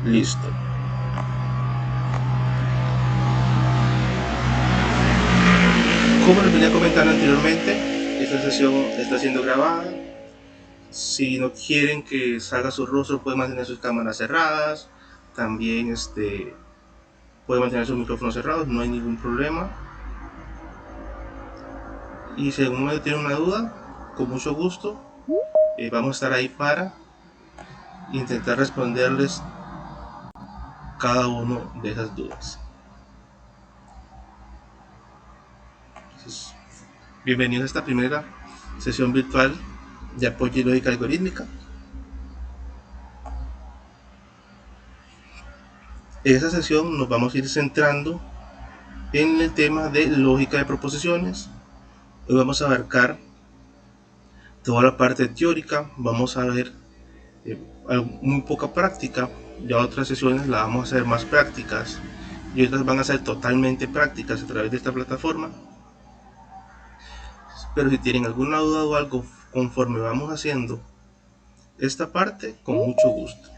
Listo. Como les venía comentando anteriormente, esta sesión está siendo grabada. Si no quieren que salga su rostro, pueden mantener sus cámaras cerradas. También pueden mantener sus micrófonos cerrados, no hay ningún problema. Y si alguno tiene una duda, con mucho gusto, vamos a estar ahí para intentar responderles cada uno de esas dudas. Entonces, bienvenidos a esta primera sesión virtual de apoyo y lógica algorítmica. En esta sesión nos vamos a ir centrando en el tema de lógica de proposiciones. Hoy vamos a abarcar toda la parte teórica, vamos a ver muy poca práctica. Ya otras sesiones las vamos a hacer más prácticas y otras van a ser totalmente prácticas a través de esta plataforma. Pero si tienen alguna duda o algo conforme vamos haciendo esta parte, con mucho gusto.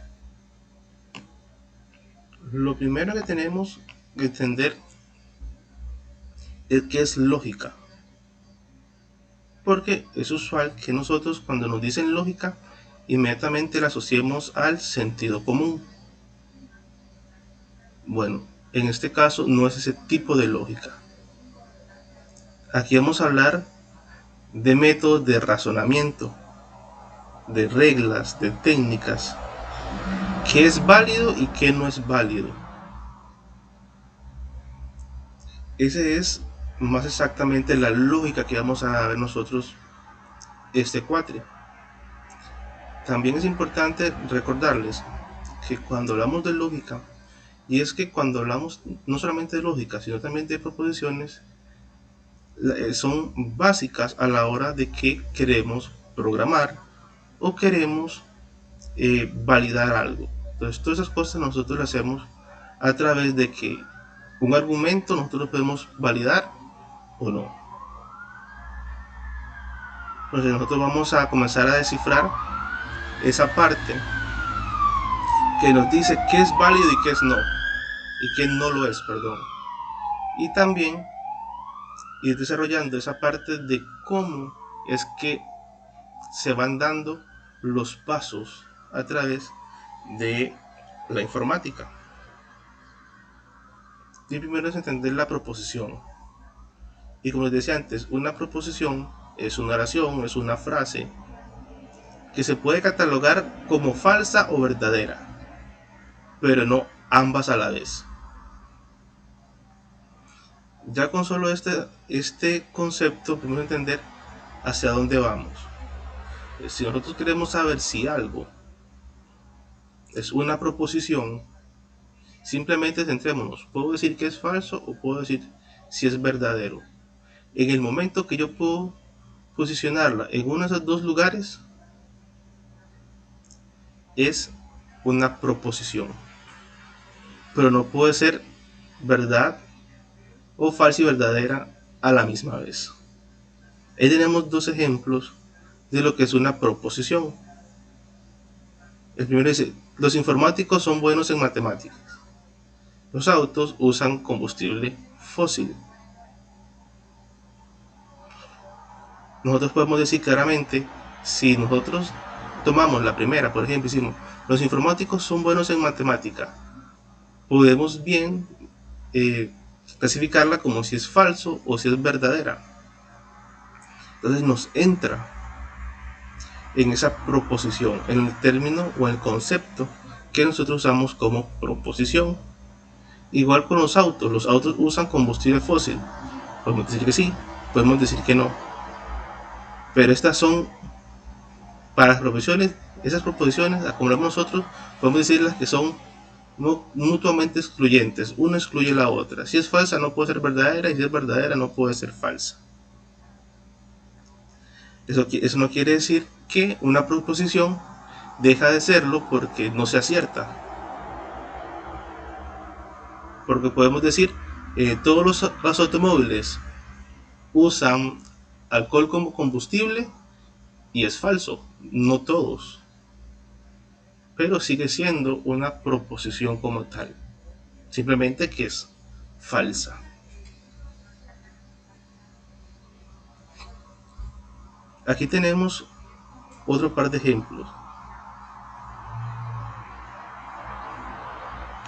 Lo primero que tenemos que entender es qué es lógica, porque es usual que nosotros, cuando nos dicen lógica, inmediatamente la asociemos al sentido común. Bueno, en este caso no es ese tipo de lógica. Aquí vamos a hablar de métodos de razonamiento, de reglas, de técnicas, qué es válido y qué no es válido. Ese es más exactamente la lógica que vamos a ver nosotros este cuatri. También es importante recordarles que cuando hablamos de lógica, y es que cuando hablamos no solamente de lógica, sino también de proposiciones, son básicas a la hora de que queremos programar o queremos validar algo. Entonces todas esas cosas nosotros las hacemos a través de que un argumento nosotros lo podemos validar o no. Entonces nosotros vamos a comenzar a descifrar esa parte que nos dice qué es válido y qué es no, y qué no lo es, perdón. Y también ir desarrollando esa parte de cómo es que se van dando los pasos a través de la informática. Y primero es entender la proposición. Y como les decía antes, una proposición es una oración, es una frase que se puede catalogar como falsa o verdadera, pero no ambas a la vez. Ya con solo este concepto podemos entender hacia dónde vamos. Si nosotros queremos saber si algo es una proposición, simplemente centrémonos. Puedo decir que es falso o puedo decir si es verdadero. En el momento que yo puedo posicionarla en uno de esos dos lugares, es una proposición. Pero no puede ser verdad o falsa y verdadera a la misma vez. Ahí tenemos dos ejemplos de lo que es una proposición. El primero dice: los informáticos son buenos en matemáticas. Los autos usan combustible fósil. Nosotros podemos decir claramente, si nosotros tomamos la primera, por ejemplo, decimos los informáticos son buenos en matemática, podemos bien clasificarla como si es falso o si es verdadera. Entonces nos entra en esa proposición, en el término o el concepto que nosotros usamos como proposición. Igual con los autos usan combustible fósil. Podemos decir que sí, podemos decir que no. Pero estas son para las proposiciones, esas proposiciones, como hablamos nosotros, podemos decirlas que son mutuamente excluyentes. Una excluye la otra. Si es falsa no puede ser verdadera y si es verdadera no puede ser falsa. Eso no quiere decir que una proposición deja de serlo porque no sea cierta. Porque podemos decir, todos los automóviles usan alcohol como combustible y es falso, no todos. pero sigue siendo una proposición como tal, simplemente que es falsa. Aquí tenemos otro par de ejemplos.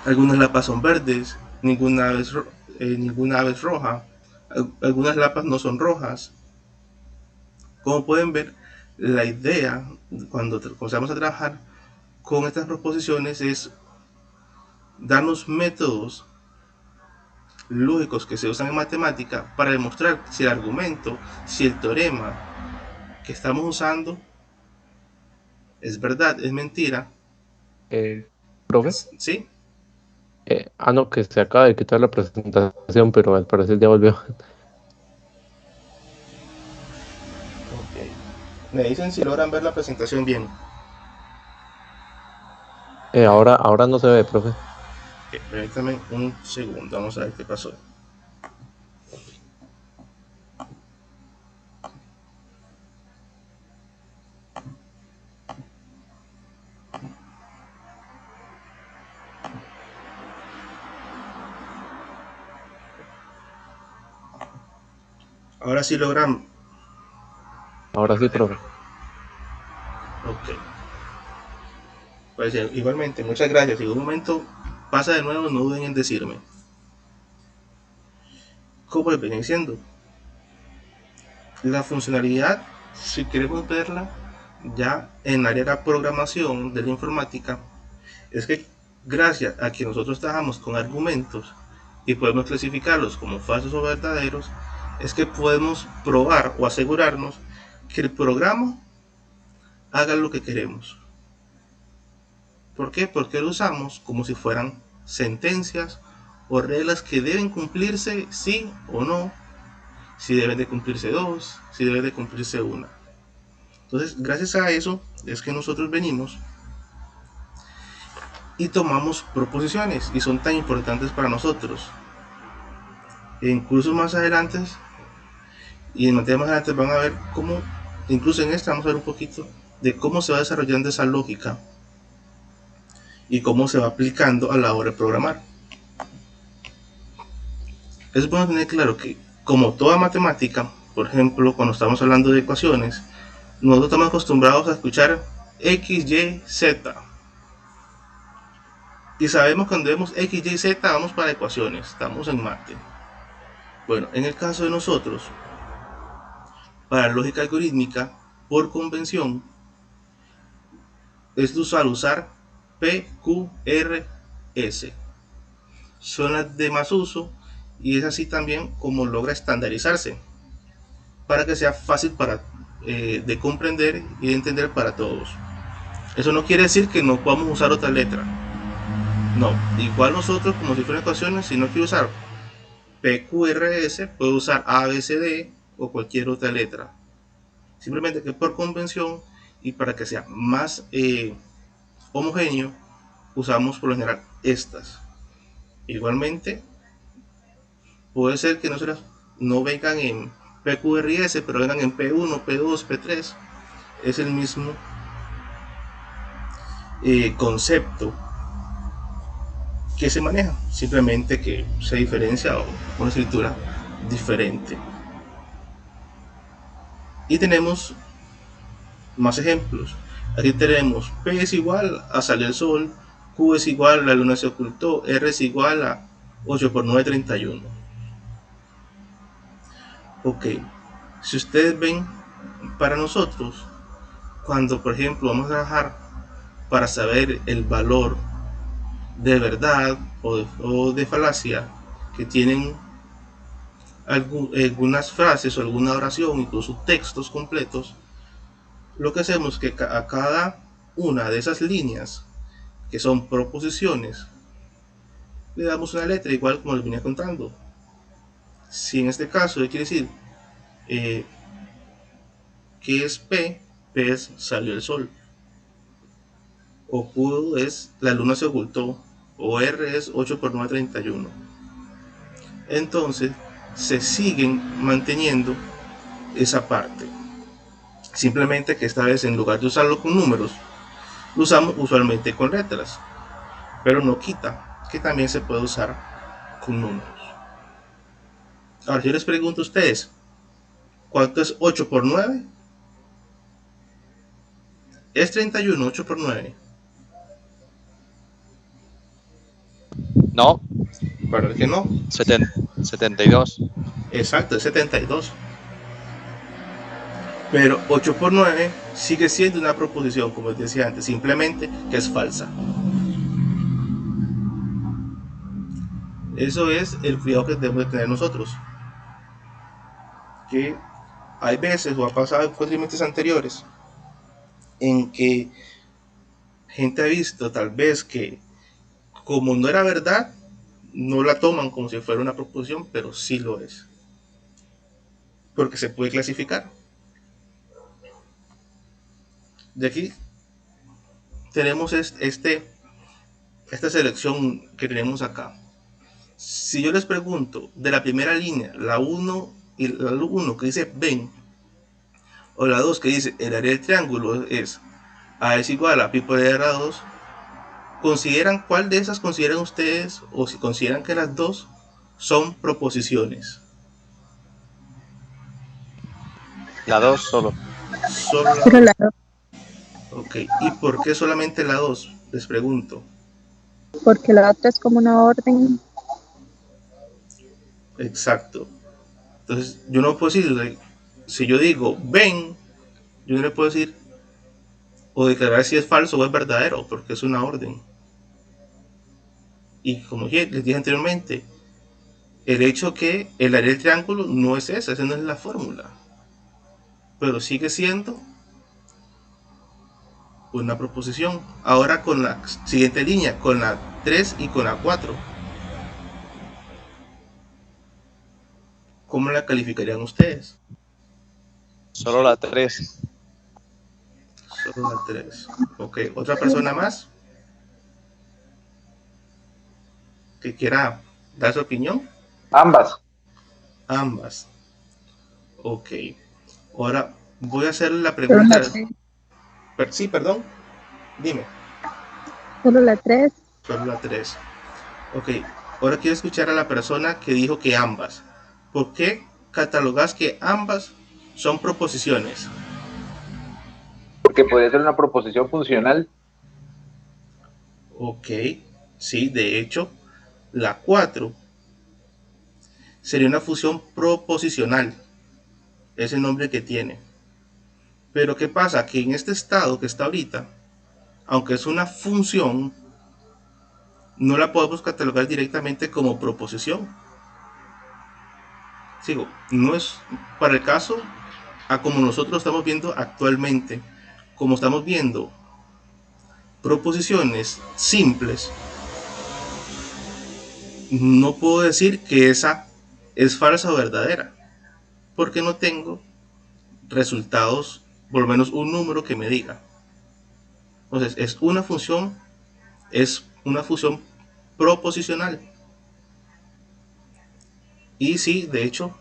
Algunas lapas son verdes, ninguna ave es roja, algunas lapas no son rojas. Como pueden ver, la idea cuando comenzamos a trabajar con estas proposiciones es darnos métodos lógicos que se usan en matemática para demostrar si el argumento, si el teorema que estamos usando es verdad, es mentira. Profe. ¿Sí? No, que se acaba de quitar la presentación, pero al parecer ya volvió. Ok. Me dicen si logran ver la presentación bien. Ahora no se ve, profe. Ok, permítame un segundo, vamos a ver qué pasó. Ahora sí logran. Ahora sí, profe. Ok. Pues igualmente, muchas gracias. Si en un momento pasa de nuevo, no duden en decirme. Como les venía diciendo, la funcionalidad, si queremos verla ya en el área de la programación de la informática, es que gracias a que nosotros trabajamos con argumentos y podemos clasificarlos como falsos o verdaderos, es que podemos probar o asegurarnos que el programa haga lo que queremos. ¿Por qué? Porque lo usamos como si fueran sentencias o reglas que deben cumplirse sí o no, si deben de cumplirse dos, si deben de cumplirse una. Entonces, gracias a eso es que nosotros venimos y tomamos proposiciones y son tan importantes para nosotros. En cursos más adelante y en materias más adelante van a ver cómo, incluso en esta vamos a ver un poquito de cómo se va desarrollando esa lógica y cómo se va aplicando a la hora de programar. Es bueno tener claro que, como toda matemática, por ejemplo, cuando estamos hablando de ecuaciones, nosotros estamos acostumbrados a escuchar X, Y, Z. Y sabemos que cuando vemos X, Y, Z vamos para ecuaciones, estamos en mate. Bueno, en el caso de nosotros, para lógica algorítmica, por convención, es usual usar PQRS. Son las de más uso y es así también como logra estandarizarse para que sea fácil de comprender y de entender para todos. Eso no quiere decir que no podamos usar otra letra. No, igual nosotros como si fueran ecuaciones, si no quiero usar PQRS, puedo usar ABCD o cualquier otra letra. Simplemente que por convención y para que sea más homogéneo, usamos por lo general estas. Igualmente, puede ser que no vengan en PQRS, pero vengan en P1, P2, P3. Es el mismo concepto que se maneja, simplemente que se diferencia o una escritura diferente. Y tenemos más ejemplos. Aquí tenemos P es igual a salió el sol, Q es igual a la luna se ocultó, R es igual a 8 por 9, 31. Ok, si ustedes ven, para nosotros, cuando por ejemplo vamos a trabajar para saber el valor de verdad o de falacia que tienen algunas frases o alguna oración, incluso textos completos, lo que hacemos es que a cada una de esas líneas, que son proposiciones, le damos una letra igual como les venía contando. Si en este caso quiere decir eh, que es P, P es salió el sol, o Q es la luna se ocultó, o R es 8 por 9, 31. Entonces se siguen manteniendo esa parte. Simplemente que esta vez en lugar de usarlo con números, lo usamos usualmente con letras, pero no quita que también se puede usar con números. Ahora yo les pregunto a ustedes, ¿cuánto es 8 por 9? Es 31, 8 por 9. No, ¿Verdad que no? 72. Exacto, es 72. Pero 8 por 9 sigue siendo una proposición, como les decía antes, simplemente que es falsa. Eso es el cuidado que debemos de tener nosotros. Que hay veces, o ha pasado en cuatrimestres anteriores, en que gente ha visto tal vez que como no era verdad, no la toman como si fuera una proposición, pero sí lo es. Porque se puede clasificar. De aquí tenemos esta selección que tenemos acá. Si yo les pregunto de la primera línea, la 1 y la 1 que dice ven, o la 2 que dice el área del triángulo es A es igual a pi poder a 2, ¿consideran cuál de esas consideran ustedes o si consideran que las dos son proposiciones? La 2 solo. Solo la Solo 2. la dos, Ok, ¿y por qué solamente la 2? Les pregunto. porque la otra es como una orden. Exacto. Entonces, yo no puedo decir, si yo digo ven, yo no le puedo decir o declarar si es falso o es verdadero, porque es una orden. Y como les dije anteriormente, el hecho que el área del triángulo no es esa no es la fórmula, pero sigue siendo una proposición. Ahora con la siguiente línea, con la 3 y con la 4, ¿cómo la calificarían ustedes? Solo la 3. Solo la 3. Ok, ¿otra persona más que quiera dar su opinión? Ambas. Ambas. Ok, ahora voy a hacer la Solo la pregunta. tres, Sí, perdón, dime. solo la tres. Solo la 3. Ok, ahora quiero escuchar a la persona que dijo que ambas. ¿Por qué catalogas que ambas son proposiciones? Porque puede ser una proposición funcional. Ok, sí, de hecho, la 4 sería una función proposicional. Es el nombre que tiene. Pero ¿qué pasa? Que en este estado que está ahorita, aunque es una función, no la podemos catalogar directamente como proposición. Sigo, no es para el caso a como nosotros estamos viendo actualmente, como estamos viendo proposiciones simples, no puedo decir que esa es falsa o verdadera, porque no tengo resultados, por lo menos un número que me diga. Entonces, es una función proposicional. Y sí, de hecho,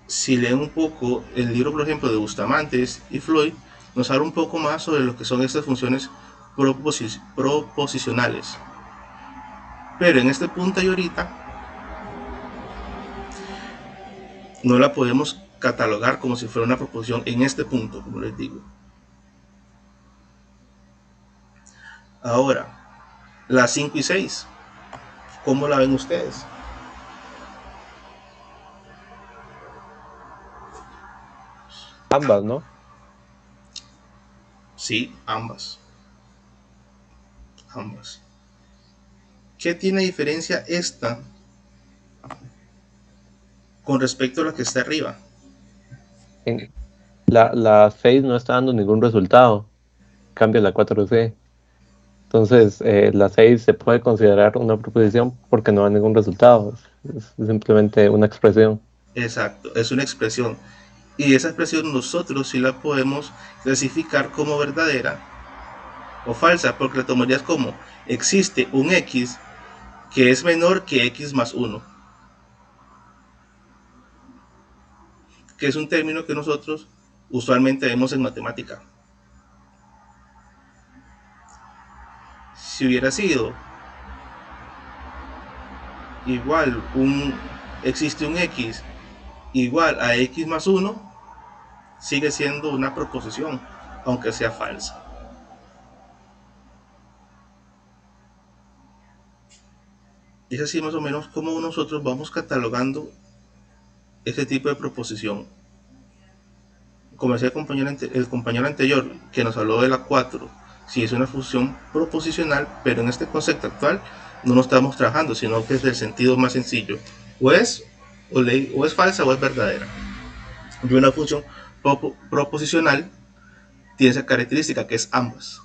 si leen un poco el libro, por ejemplo, de Bustamante y Floyd, nos habla un poco más sobre lo que son estas funciones proposicionales. Pero en este punto y ahorita no la podemos catalogar como si fuera una proposición en este punto, como les digo. Ahora, las 5 y 6, ¿cómo la ven ustedes? Ambas, ¿no? Sí, ambas. Ambas. ¿Qué tiene diferencia esta con respecto a la que está arriba? En- la 6 no está dando ningún resultado. Cambia la 4C. Entonces, la 6 se puede considerar una proposición porque no da ningún resultado. Es simplemente una expresión. Exacto, es una expresión. Y esa expresión nosotros sí la podemos clasificar como verdadera o falsa, porque la tomarías como existe un x que es menor que x más 1, que es un término que nosotros usualmente vemos en matemática. si hubiera sido igual existe un x igual a x más 1, sigue siendo una proposición, aunque sea falsa. Es así más o menos como nosotros vamos catalogando ese tipo de proposición. Como decía el compañero anterior que nos habló de la 4, si es una función proposicional, pero en este concepto actual no lo estamos trabajando, sino que es del sentido más sencillo. O es falsa o es verdadera. Y una función proposicional tiene esa característica que es ambas.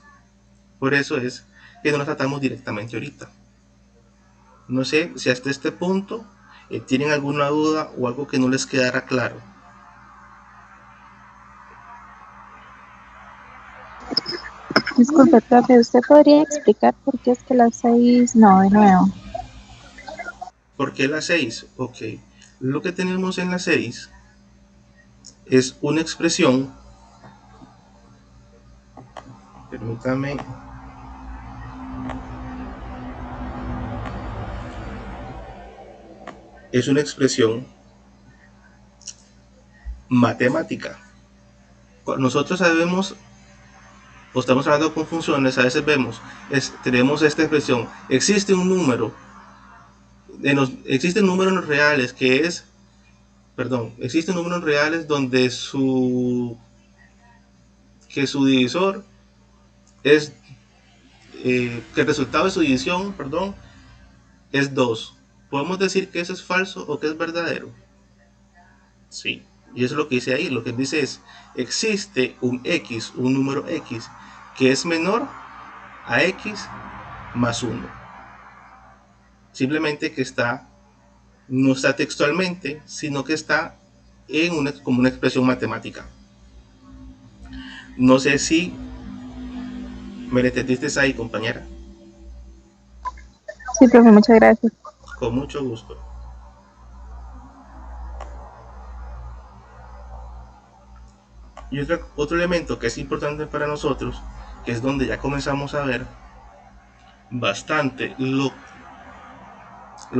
Por eso es que no la tratamos directamente ahorita. No sé si hasta este punto tienen alguna duda o algo que no les quedara claro. Disculpe, profe, ¿usted podría explicar por qué es que la 6 no, de nuevo? ¿Por qué la 6? Ok. Lo que tenemos en la 6 es una expresión. Permítame. Es una expresión matemática. Nosotros sabemos, o estamos hablando con funciones, a veces tenemos esta expresión. Existe un número, existen números reales existen números reales donde su divisor es, que el resultado de su división, es 2. ¿Podemos decir que eso es falso o que es verdadero? Sí, y eso es lo que dice ahí. Lo que dice es, existe un número x, que es menor a x más 1. Simplemente que no está textualmente, sino que está como una expresión matemática. No sé si me entendiste ahí, compañera. Sí, profe, muchas gracias. Con mucho gusto. Y otro elemento que es importante para nosotros, que es donde ya comenzamos a ver bastante lo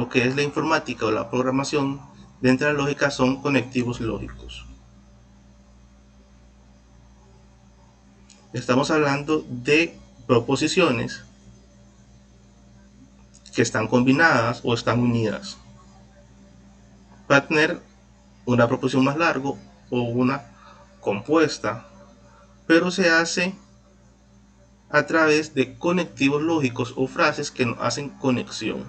que es la informática o la programación dentro de la lógica, son conectivos lógicos. Estamos hablando de proposiciones que están combinadas o están unidas para tener una proposición más larga o una compuesta, pero se hace a través de conectivos lógicos o frases que nos hacen conexión.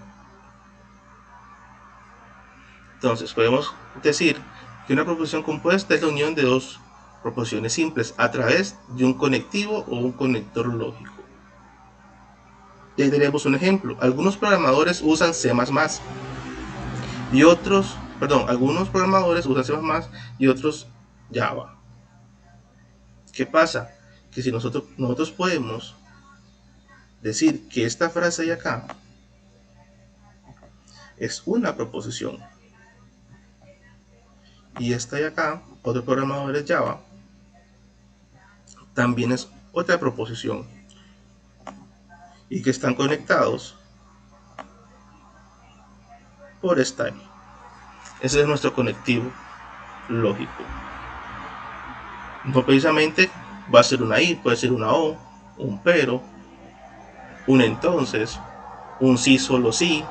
Entonces podemos decir que una proposición compuesta es la unión de dos proposiciones simples a través de un conectivo o un conector lógico. Y ahí tenemos un ejemplo. Algunos programadores usan C++ y algunos programadores usan C++ y otros Java. ¿Qué pasa? Que si nosotros podemos decir que esta frase de acá es una proposición y esta de acá, otro programador de Java, también es otra proposición, y que están conectados por esta. Ese es nuestro conectivo lógico. No precisamente va a ser una i, puede ser una o, un pero, un entonces, un sí solo sí.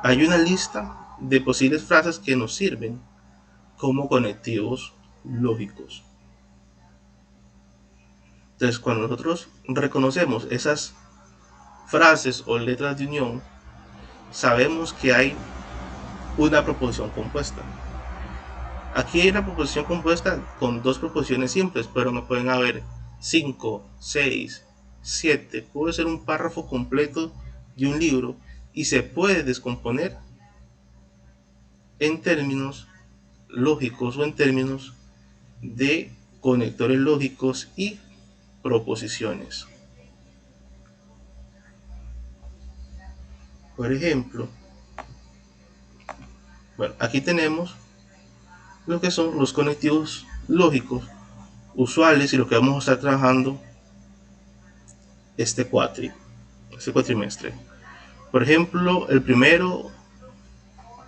Hay una lista de posibles frases que nos sirven como conectivos lógicos. Entonces, cuando nosotros reconocemos esas frases o letras de unión, sabemos que hay una proposición compuesta. Aquí hay una proposición compuesta con dos proposiciones simples, pero no pueden haber 5, 6, 7. Puede ser un párrafo completo de un libro y se puede descomponer en términos lógicos o en términos de conectores lógicos y proposiciones. Por ejemplo, aquí tenemos lo que son los conectivos lógicos usuales y lo que vamos a estar trabajando este cuatrimestre. Por ejemplo, el primero,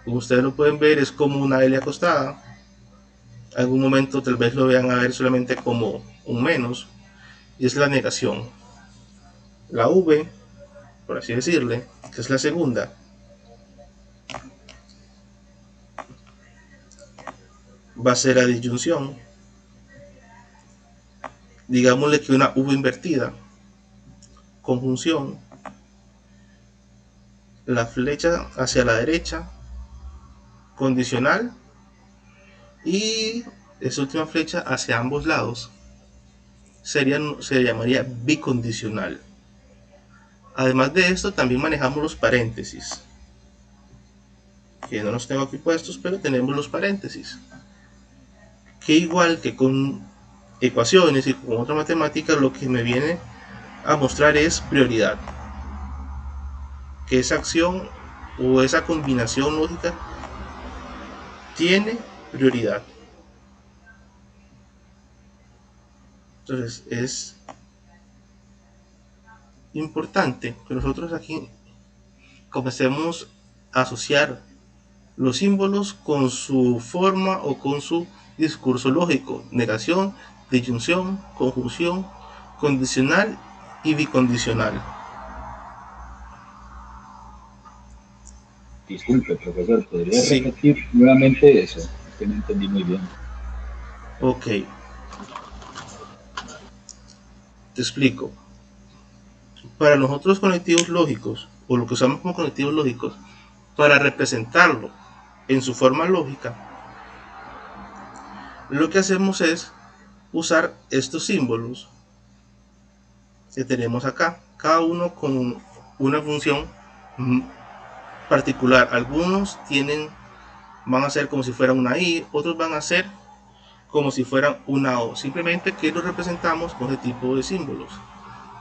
como ustedes lo pueden ver, es como una L acostada. En algún momento tal vez lo vean a ver solamente como un menos, y es la negación. La V, por así decirle, que es la segunda, va a ser la disyunción. Digámosle que una V invertida, conjunción, la flecha hacia la derecha, condicional, y esa última flecha hacia ambos lados se llamaría bicondicional. Además de esto, también manejamos los paréntesis, que no los tengo aquí puestos, pero tenemos los paréntesis, que igual que con ecuaciones y con otra matemática, lo que me viene a mostrar es prioridad, que esa acción o esa combinación lógica tiene prioridad. Entonces es importante que nosotros aquí comencemos a asociar los símbolos con su forma o con su discurso lógico: negación, disyunción, conjunción, condicional y bicondicional. Disculpe, profesor, ¿podría Sí. repetir nuevamente eso? Es que no entendí muy bien. Ok. Te explico. Para nosotros conectivos lógicos, o lo que usamos como conectivos lógicos, para representarlo en su forma lógica, lo que hacemos es usar estos símbolos que tenemos acá, cada uno con una función particular. Algunos van a ser como si fuera una I, otros van a ser como si fueran una O, simplemente que los representamos con ese tipo de símbolos.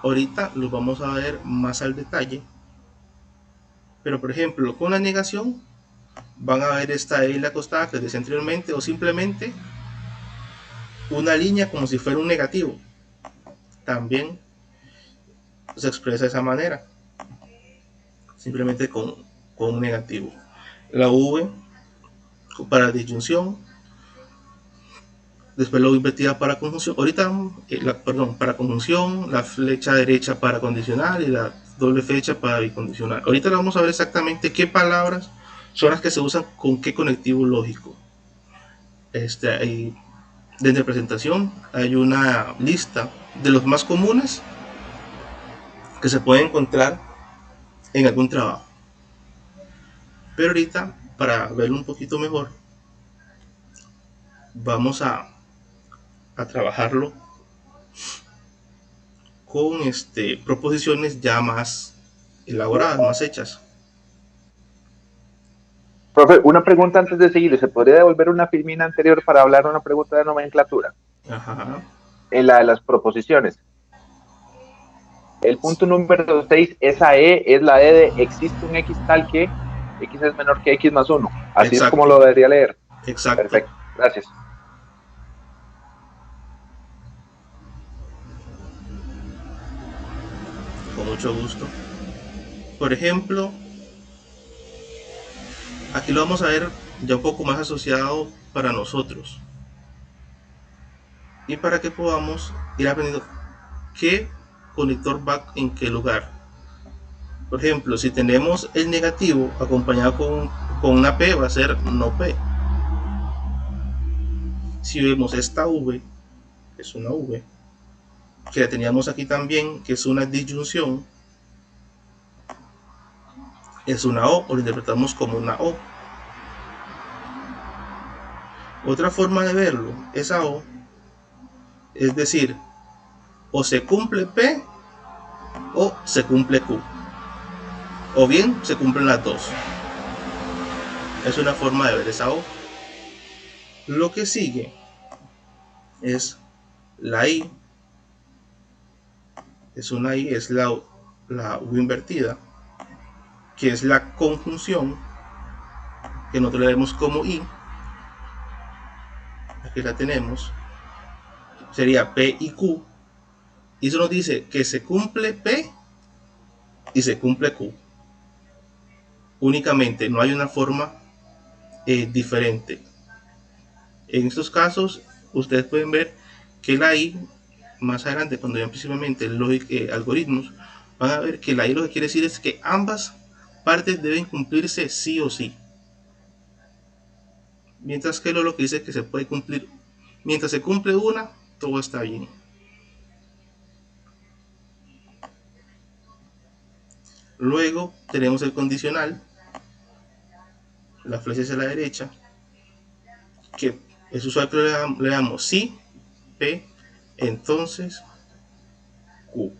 Ahorita los vamos a ver más al detalle, pero por ejemplo con la negación van a ver esta L acostada que decía anteriormente, o simplemente una línea como si fuera un negativo, también se expresa de esa manera, simplemente con un negativo. La V para disyunción, después la U invertida para conjunción, ahorita, para conjunción, la flecha derecha para condicional y la doble flecha para bicondicional. Ahorita vamos a ver exactamente qué palabras son las que se usan con qué conectivo lógico. Ahí, de presentación hay una lista de los más comunes que se pueden encontrar en algún trabajo. Pero ahorita, para verlo un poquito mejor, vamos a trabajarlo con proposiciones ya más elaboradas, más hechas. Profe, una pregunta antes de seguir. ¿Se podría devolver una filmina anterior para hablar una pregunta de nomenclatura? Ajá. En la de las proposiciones. El punto número 6, esa E es la E de existe un X tal que X es menor que X más 1. Así exacto. Es como lo debería leer. Exacto. Perfecto, gracias. Con mucho gusto. Por ejemplo, aquí lo vamos a ver ya un poco más asociado para nosotros. Y para que podamos ir aprendiendo qué conector va en qué lugar. Por ejemplo, si tenemos el negativo acompañado con una P, va a ser no P. Si vemos esta V, es una V, que la teníamos aquí también, que es una disyunción, es una O, o lo interpretamos como una O. Otra forma de verlo, esa O, es decir, o se cumple P o se cumple Q, o bien se cumplen las dos. Es una forma de ver esa O. Lo que sigue es la I. Es una I, es la U invertida, que es la conjunción, que nosotros le vemos como I. Aquí la tenemos. Sería P y Q. Y eso nos dice que se cumple P y se cumple Q. Únicamente, no hay una forma diferente. En estos casos, ustedes pueden ver que la I, más adelante, cuando vean principalmente algoritmos, van a ver que la I lo que quiere decir es que ambas partes deben cumplirse sí o sí. Mientras que lo que dice es que se puede cumplir, mientras se cumple una, todo está bien. Luego tenemos el condicional, la flecha hacia la derecha, que es usual que le damos sí, P, entonces Q.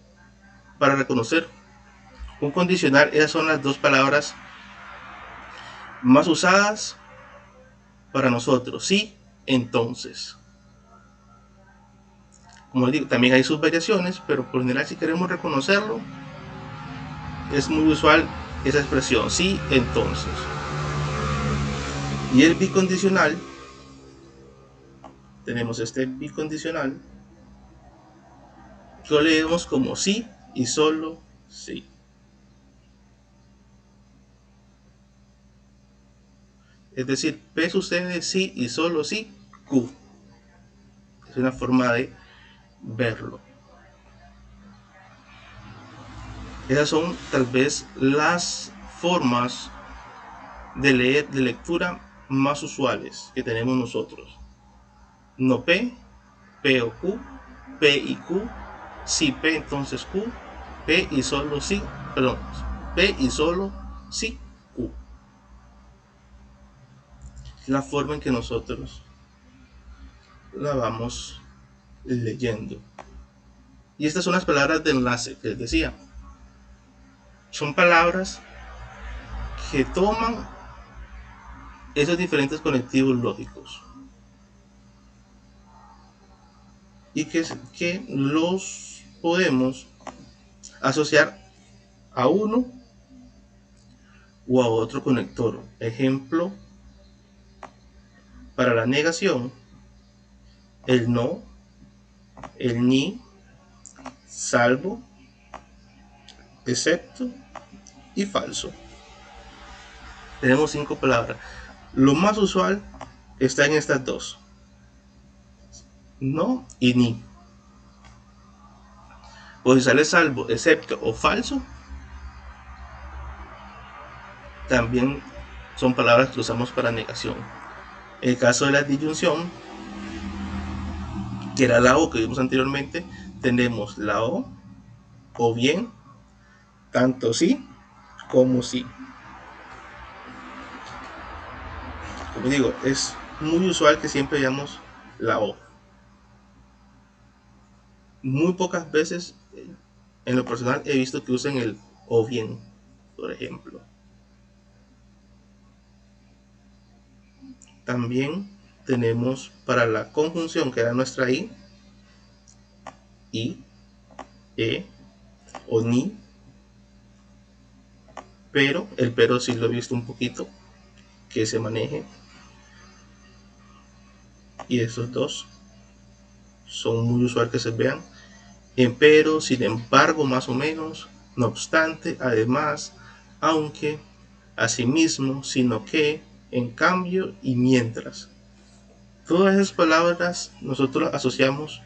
Para reconocer un condicional, esas son las dos palabras más usadas para nosotros, sí, entonces. Como les digo, también hay sus variaciones, pero por lo general, si queremos reconocerlo, es muy usual esa expresión, sí, entonces. Y el bicondicional, tenemos este bicondicional, que lo leemos como sí y solo sí. Es decir, P sucede sí y solo sí, Q. Es una forma de verlo. Esas son tal vez las formas de lectura más usuales que tenemos nosotros. No P, P o Q, P y Q, sí P entonces Q, P y solo sí, perdón, P y solo sí, Q. La forma en que nosotros la vamos leyendo. Y estas son las palabras de enlace que les decía. Son palabras que toman esos diferentes conectivos lógicos y que los podemos asociar a uno o a otro conector. Ejemplo, para la negación, el no, el ni, salvo, excepto y falso. Tenemos 5 palabras. Lo más usual está en estas dos, no y ni. O si sale salvo, excepto o falso, también son palabras que usamos para negación. En el caso de la disyunción, que era la O que vimos anteriormente, tenemos la o bien, tanto sí como sí. Como digo, es muy usual que siempre veamos la O. Muy pocas veces, en lo personal, he visto que usen el o bien, por ejemplo. También tenemos para la conjunción, que era nuestra I, e o ni, pero el pero sí lo he visto un poquito que se maneje, y esos dos son muy usuales que se vean en pero, sin embargo, más o menos, no obstante, además, aunque, asimismo, sino que, en cambio y mientras. Todas esas palabras nosotros las asociamos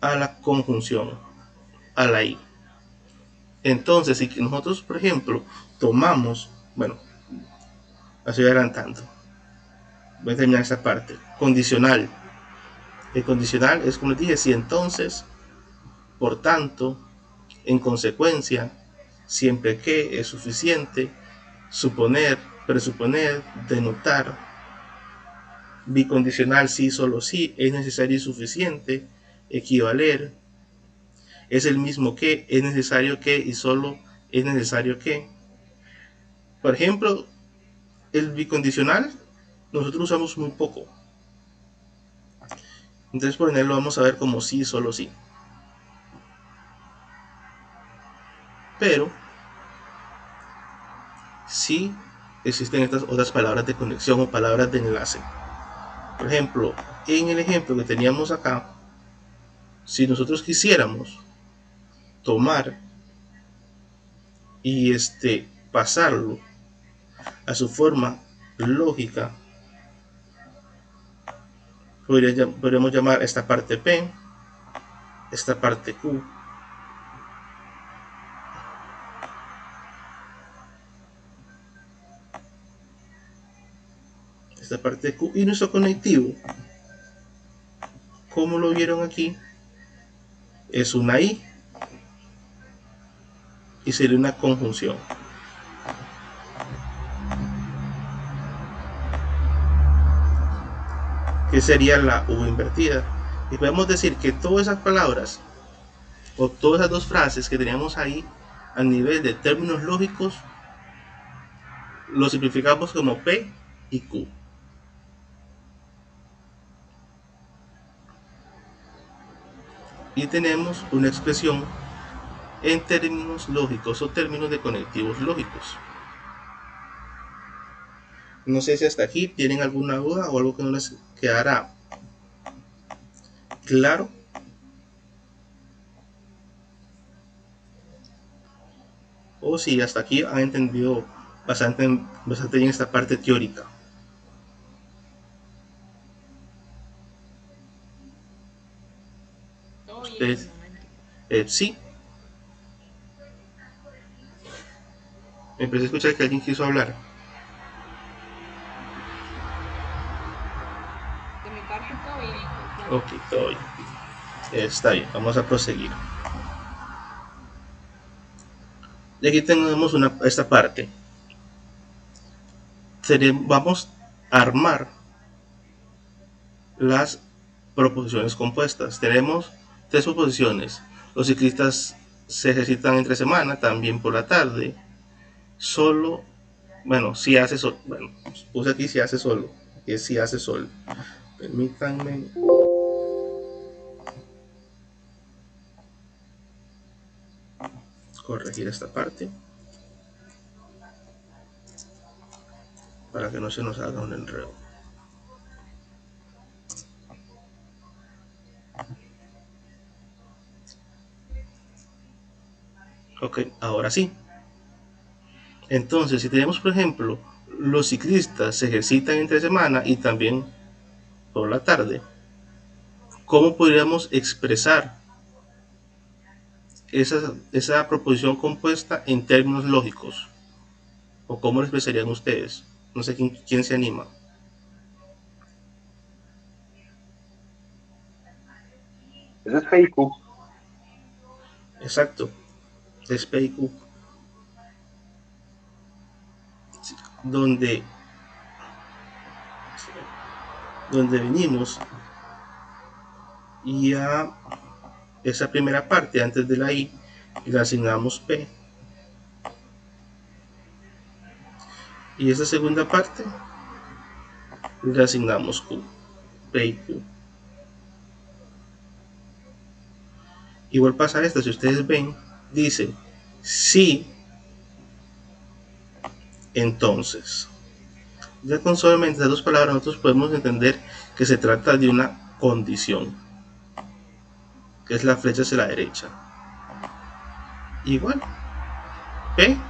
a la conjunción, a la I. Entonces, si nosotros, por ejemplo, tomamos, bueno, la estoy adelantando, voy a terminar esta parte, condicional. El condicional es, como les dije, si entonces, por tanto, en consecuencia, siempre que es suficiente, suponer, presuponer, denotar. Bicondicional, sí, solo sí, es necesario y suficiente, equivaler, es el mismo que, es necesario que y solo es necesario que. Por ejemplo, el bicondicional nosotros usamos muy poco. Entonces por ejemplo lo vamos a ver como sí, solo sí. Pero sí existen estas otras palabras de conexión o palabras de enlace. Por ejemplo, en el ejemplo que teníamos acá, Si nosotros quisiéramos tomar y pasarlo a su forma lógica, podríamos llamar esta parte P, esta parte Q, esta parte Q, y nuestro conectivo, como lo vieron aquí, es una I y sería una conjunción. Que sería la U invertida. Y podemos decir que todas esas palabras o todas esas dos frases que teníamos ahí a nivel de términos lógicos lo simplificamos como P y Q. Y tenemos una expresión en términos lógicos o términos de conectivos lógicos. No sé si hasta aquí tienen alguna duda o algo que no les quedará claro. O si hasta aquí han entendido bastante bien esta parte teórica. Ustedes, sí. Me empecé a escuchar que alguien quiso hablar. De mi parte todo bien. Ok, todo bien. Está bien, vamos a proseguir. Y aquí tenemos esta parte. Vamos a armar las proposiciones compuestas. Tenemos 3 proposiciones. Los ciclistas se ejercitan entre semana, también por la tarde. Solo, bueno, si hace sol. Bueno, puse aquí si hace solo. Es si hace sol. Permítanme. Corregir esta parte para que no se nos haga un enredo. Ok, ahora sí. Entonces, si tenemos, por ejemplo, los ciclistas se ejercitan entre semana y también por la tarde, ¿cómo podríamos expresar esa proposición compuesta en términos lógicos? ¿O cómo lo expresarían ustedes? No sé quién se anima. Eso es P y Q. Exacto, es P y Q. Donde venimos y a esa primera parte antes de la I le asignamos P. Y esa segunda parte le asignamos Q. P y Q. Igual pasa esto, si ustedes ven, dice sí, entonces. Ya con solamente esas dos palabras nosotros podemos entender que se trata de una condición, que es la flecha hacia la derecha. Igual, P, en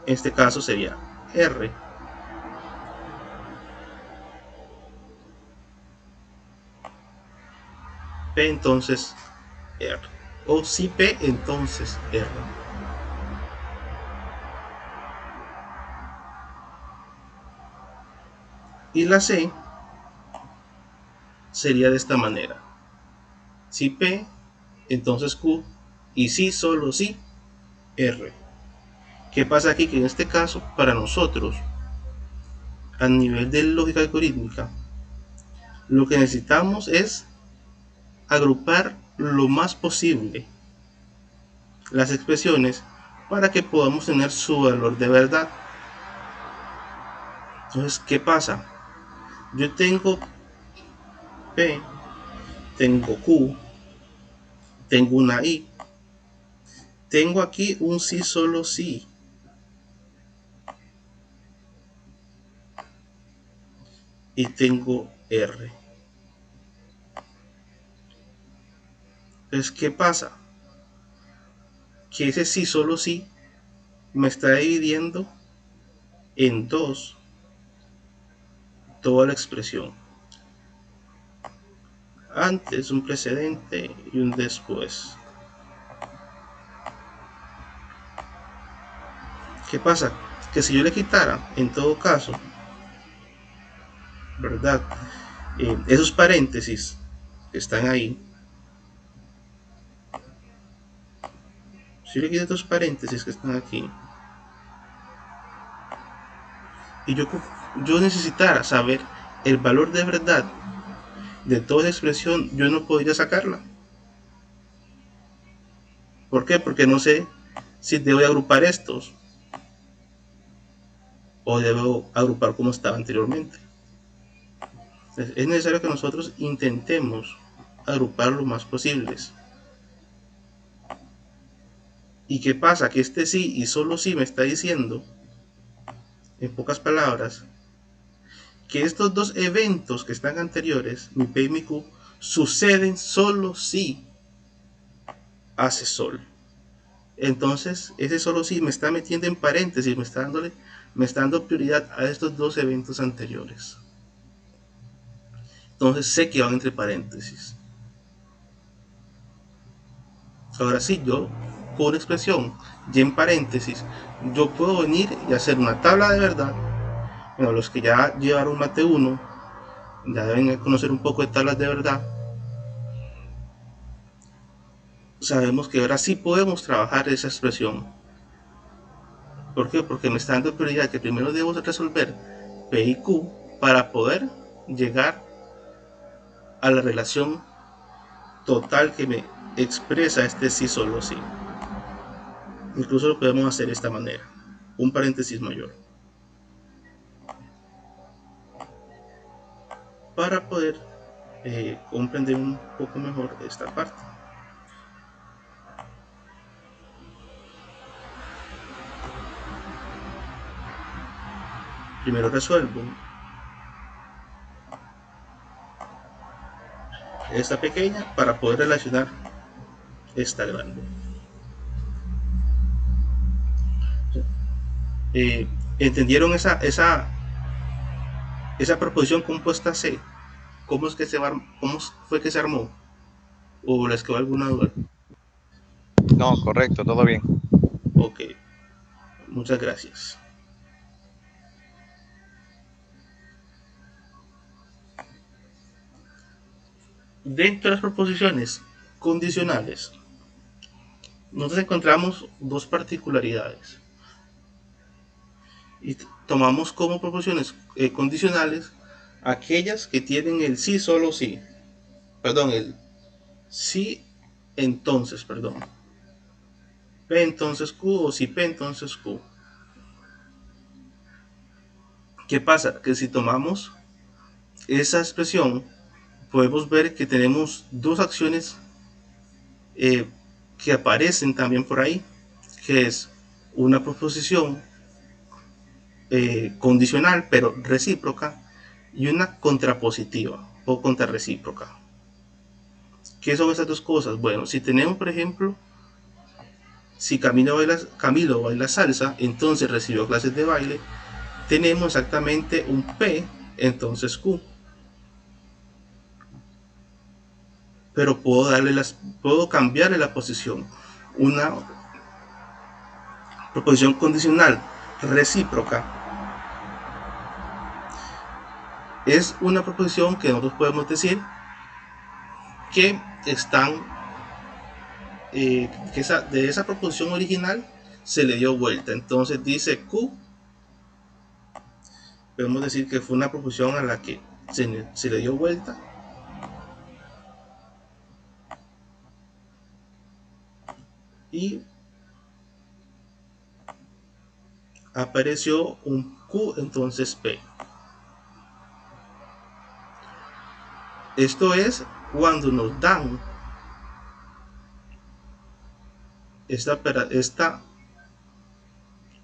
este caso sería R. P entonces R. O si P entonces R. Y la C sería de esta manera. Si P, entonces Q. Y si, solo si, R. ¿Qué pasa aquí? Que en este caso, para nosotros, a nivel de lógica algorítmica, lo que necesitamos es agrupar lo más posible las expresiones para que podamos tener su valor de verdad. Entonces, ¿qué pasa? Yo tengo P, tengo Q, tengo una I, tengo aquí un sí, solo sí, y tengo R. Entonces, ¿qué pasa? Que ese sí, solo sí, me está dividiendo en dos toda la expresión. Antes, un precedente y un después. ¿Qué pasa? Que si yo le quitara, en todo caso, ¿verdad? Esos paréntesis que están ahí, si yo le quito estos paréntesis que están aquí, y yo necesitara saber el valor de verdad de toda esa expresión, yo no podría sacarla. ¿Por qué? Porque no sé si debo agrupar estos o debo agrupar como estaba anteriormente. Es necesario que nosotros intentemos agrupar lo más posibles. ¿Y qué pasa? Que este sí y solo sí me está diciendo, en pocas palabras, que estos dos eventos que están anteriores, mi P y mi Q, suceden solo si hace sol. Entonces, ese solo sí me está metiendo en paréntesis, me está dando prioridad a estos dos eventos anteriores. Entonces sé que van entre paréntesis. Ahora sí, yo con una expresión y en paréntesis, yo puedo venir y hacer una tabla de verdad. Bueno, los que ya llevaron Mate 1 ya deben conocer un poco de tablas de verdad. Sabemos que ahora sí podemos trabajar esa expresión. ¿Por qué? Porque me está dando prioridad que primero debo resolver P y Q para poder llegar a la relación total que me expresa este sí solo sí. Incluso lo podemos hacer de esta manera, un paréntesis mayor, para poder comprender un poco mejor esta parte. Primero resuelvo esta pequeña para poder relacionar esta grande. ¿Entendieron esa proposición compuesta C? ¿Cómo fue que se armó? ¿O les quedó alguna duda? No, correcto, todo bien. Ok, muchas gracias. Dentro de las proposiciones condicionales, nosotros encontramos dos particularidades. Y tomamos como proposiciones condicionales aquellas que tienen el sí solo sí. Perdón, el sí entonces, perdón. P entonces Q o si P entonces Q. ¿Qué pasa? Que si tomamos esa expresión, podemos ver que tenemos dos acciones que aparecen también por ahí, que es una proposición condicional pero recíproca y una contrapositiva o contrarrecíproca. ¿Qué son esas dos cosas? Bueno, si tenemos por ejemplo, si Camilo baila salsa, entonces recibió clases de baile, tenemos exactamente un P, entonces Q. Pero puedo cambiarle la posición. Una proposición condicional recíproca es una proposición que nosotros podemos decir que están de esa proposición original se le dio vuelta. Entonces dice Q, podemos decir que fue una proposición a la que se le dio vuelta y apareció un Q, entonces P. Esto es cuando nos dan esta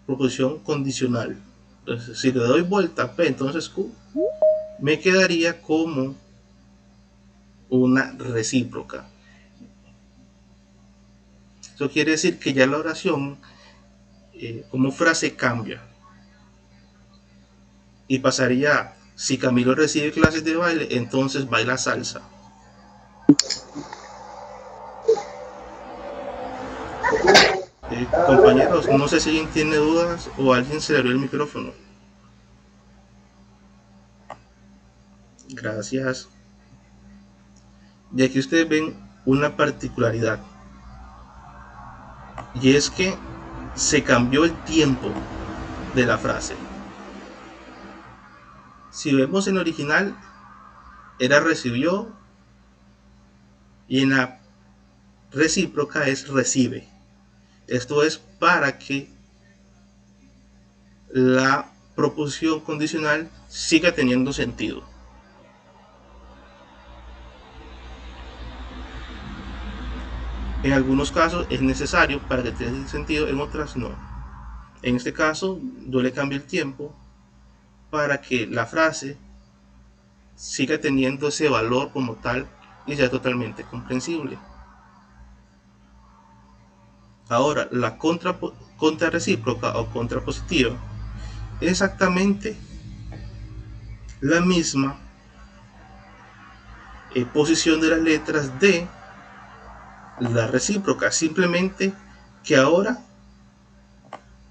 proposición condicional. Entonces, si le doy vuelta a P, entonces Q, me quedaría como una recíproca. Eso quiere decir que ya la oración como frase cambia y pasaría a, si Camilo recibe clases de baile, entonces baila salsa. Compañeros, no sé si alguien tiene dudas o alguien se le abrió el micrófono. Gracias. Y aquí ustedes ven una particularidad, y es que se cambió el tiempo de la frase. Si vemos en el original, era recibió, y en la recíproca es recibe. Esto es para que la proposición condicional siga teniendo sentido. En algunos casos es necesario para que tenga sentido, en otras no. En este caso, yo le cambio el tiempo para que la frase siga teniendo ese valor como tal y sea totalmente comprensible. Ahora, la contra recíproca o contrapositiva es exactamente la misma posición de las letras de la recíproca, simplemente que ahora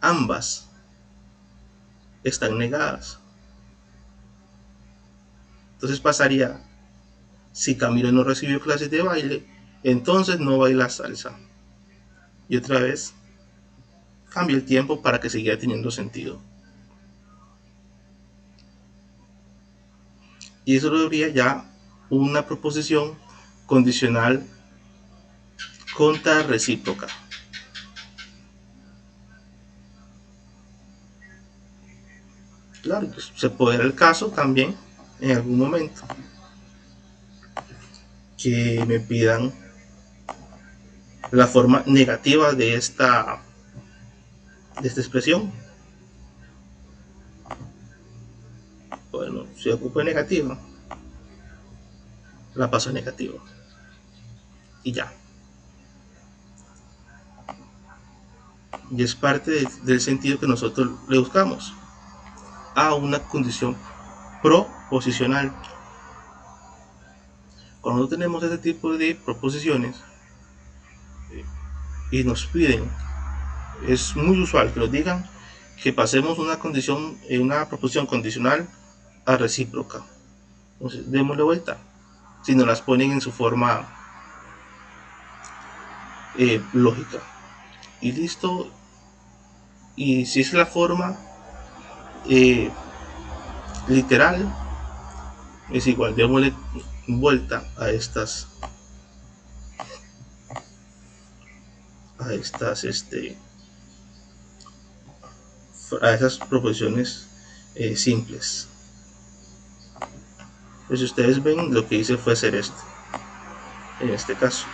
ambas están negadas. Entonces pasaría, si Camilo no recibió clases de baile, entonces no baila salsa. Y otra vez cambia el tiempo para que siga teniendo sentido. Y eso lo habría ya una proposición condicional contra recíproca. Claro, pues se puede dar el caso también en algún momento que me pidan la forma negativa de esta expresión. Bueno, si ocupo negativa, la paso a negativa y ya. Y es parte del sentido que nosotros le buscamos a una condición proposicional. Cuando tenemos este tipo de proposiciones y nos piden, es muy usual que nos digan que pasemos una proposición condicional a recíproca. Entonces démosle vuelta. Si nos las ponen en su forma lógica y listo. Y si es la forma literal, es igual, démosle vuelta a estas a esas proposiciones simples. Pues si ustedes ven, lo que hice fue hacer esto en este caso.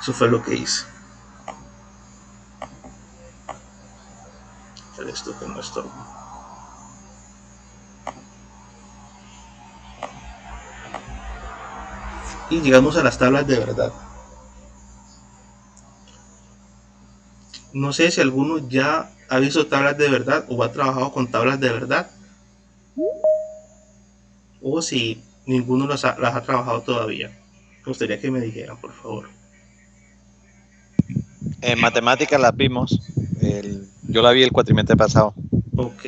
Eso fue lo que hice. Esto que no estorba. Y llegamos a las tablas de verdad. No sé si alguno ya ha visto tablas de verdad o ha trabajado con tablas de verdad, o si ninguno las ha trabajado todavía. Me gustaría que me dijeran, por favor. En matemáticas las vimos. Yo la vi el cuatrimestre pasado. Ok,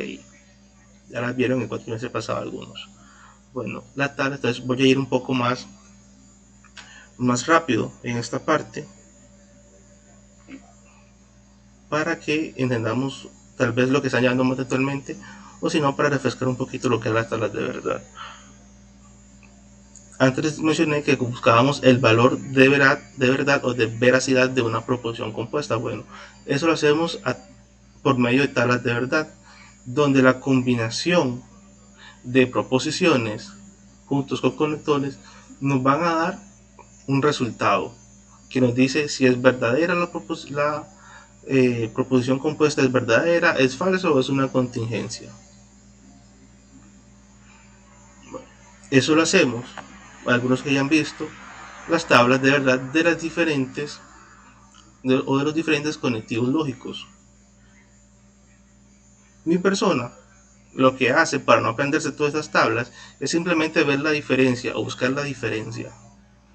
ya las vieron el cuatrimestre pasado algunos. Bueno, la tabla, entonces voy a ir un poco más rápido en esta parte para que entendamos tal vez lo que están llevando más actualmente, o si no, para refrescar un poquito lo que es las tablas de verdad. Antes mencioné que buscábamos el valor de verdad o de veracidad de una proposición compuesta. Bueno, eso lo hacemos por medio de tablas de verdad, donde la combinación de proposiciones juntos con conectores nos van a dar un resultado que nos dice si es verdadera la proposición compuesta, es verdadera, es falsa o es una contingencia. Bueno, eso lo hacemos, algunos que hayan visto, las tablas de verdad de las diferentes o de los diferentes conectivos lógicos. Mi persona lo que hace para no aprenderse todas estas tablas es simplemente ver la diferencia o buscar la diferencia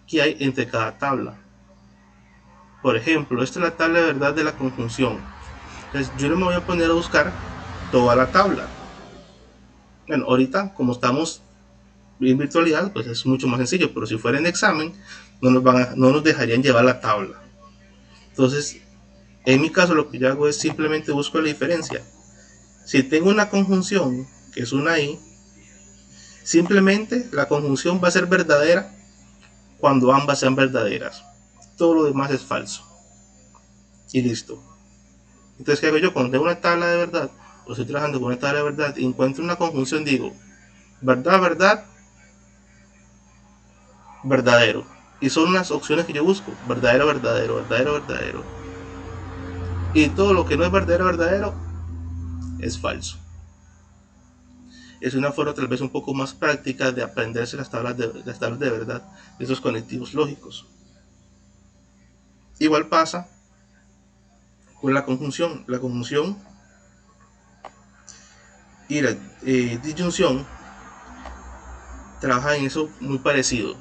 que hay entre cada tabla. Por ejemplo, esta es la tabla de verdad de la conjunción. Entonces yo no me voy a poner a buscar toda la tabla. Bueno, ahorita como estamos en virtualidad, pues es mucho más sencillo, pero si fuera en examen, no nos dejarían llevar la tabla. Entonces, en mi caso lo que yo hago es simplemente busco la diferencia. Si tengo una conjunción, que es una i, simplemente la conjunción va a ser verdadera cuando ambas sean verdaderas. Todo lo demás es falso. Y listo. Entonces, ¿qué hago yo? Cuando tengo una tabla de verdad, o estoy trabajando con una tabla de verdad y encuentro una conjunción, digo, verdad, verdad, verdadero. Y son las opciones que yo busco. Verdadero, verdadero, verdadero, verdadero. Y todo lo que no es verdadero, verdadero, es falso. Es una forma tal vez un poco más práctica de aprenderse las tablas de verdad, de esos conectivos lógicos. Igual pasa con la conjunción. La conjunción y la disyunción trabajan en eso muy parecido.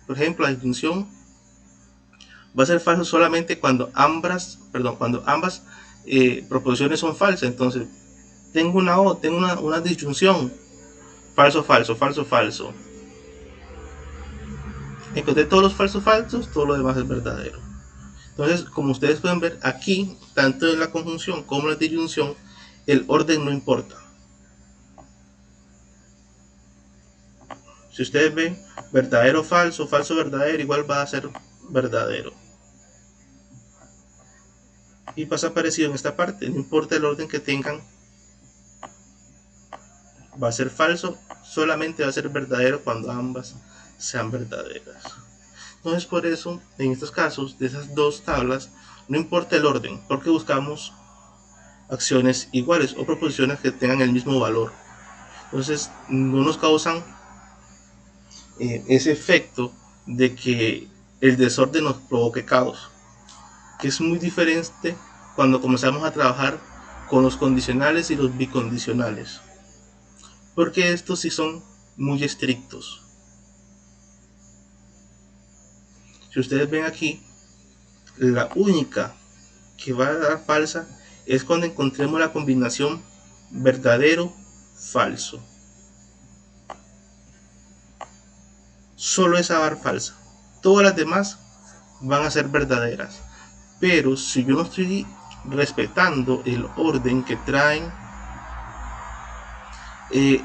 Por ejemplo, la disyunción va a ser falso solamente cuando ambas proposiciones son falsas. Entonces, tengo una disyunción. Falso, falso, falso, falso. Encontré todos los falsos falsos, todo lo demás es verdadero. Entonces, como ustedes pueden ver aquí, tanto en la conjunción como en la disyunción, el orden no importa. Si ustedes ven verdadero, falso, falso, verdadero, igual va a ser verdadero. Y pasa parecido en esta parte, no importa el orden que tengan, va a ser falso, solamente va a ser verdadero cuando ambas sean verdaderas. Entonces, por eso, en estos casos, de esas dos tablas, no importa el orden, porque buscamos acciones iguales o proposiciones que tengan el mismo valor. Entonces, no nos causan ese efecto de que el desorden nos provoque caos, que es muy diferente cuando comenzamos a trabajar con los condicionales y los bicondicionales, porque estos sí son muy estrictos. Si ustedes ven aquí, la única que va a dar falsa es cuando encontremos la combinación verdadero falso. Solo esa va a dar falsa, todas las demás van a ser verdaderas. Pero si yo no estoy respetando el orden que traen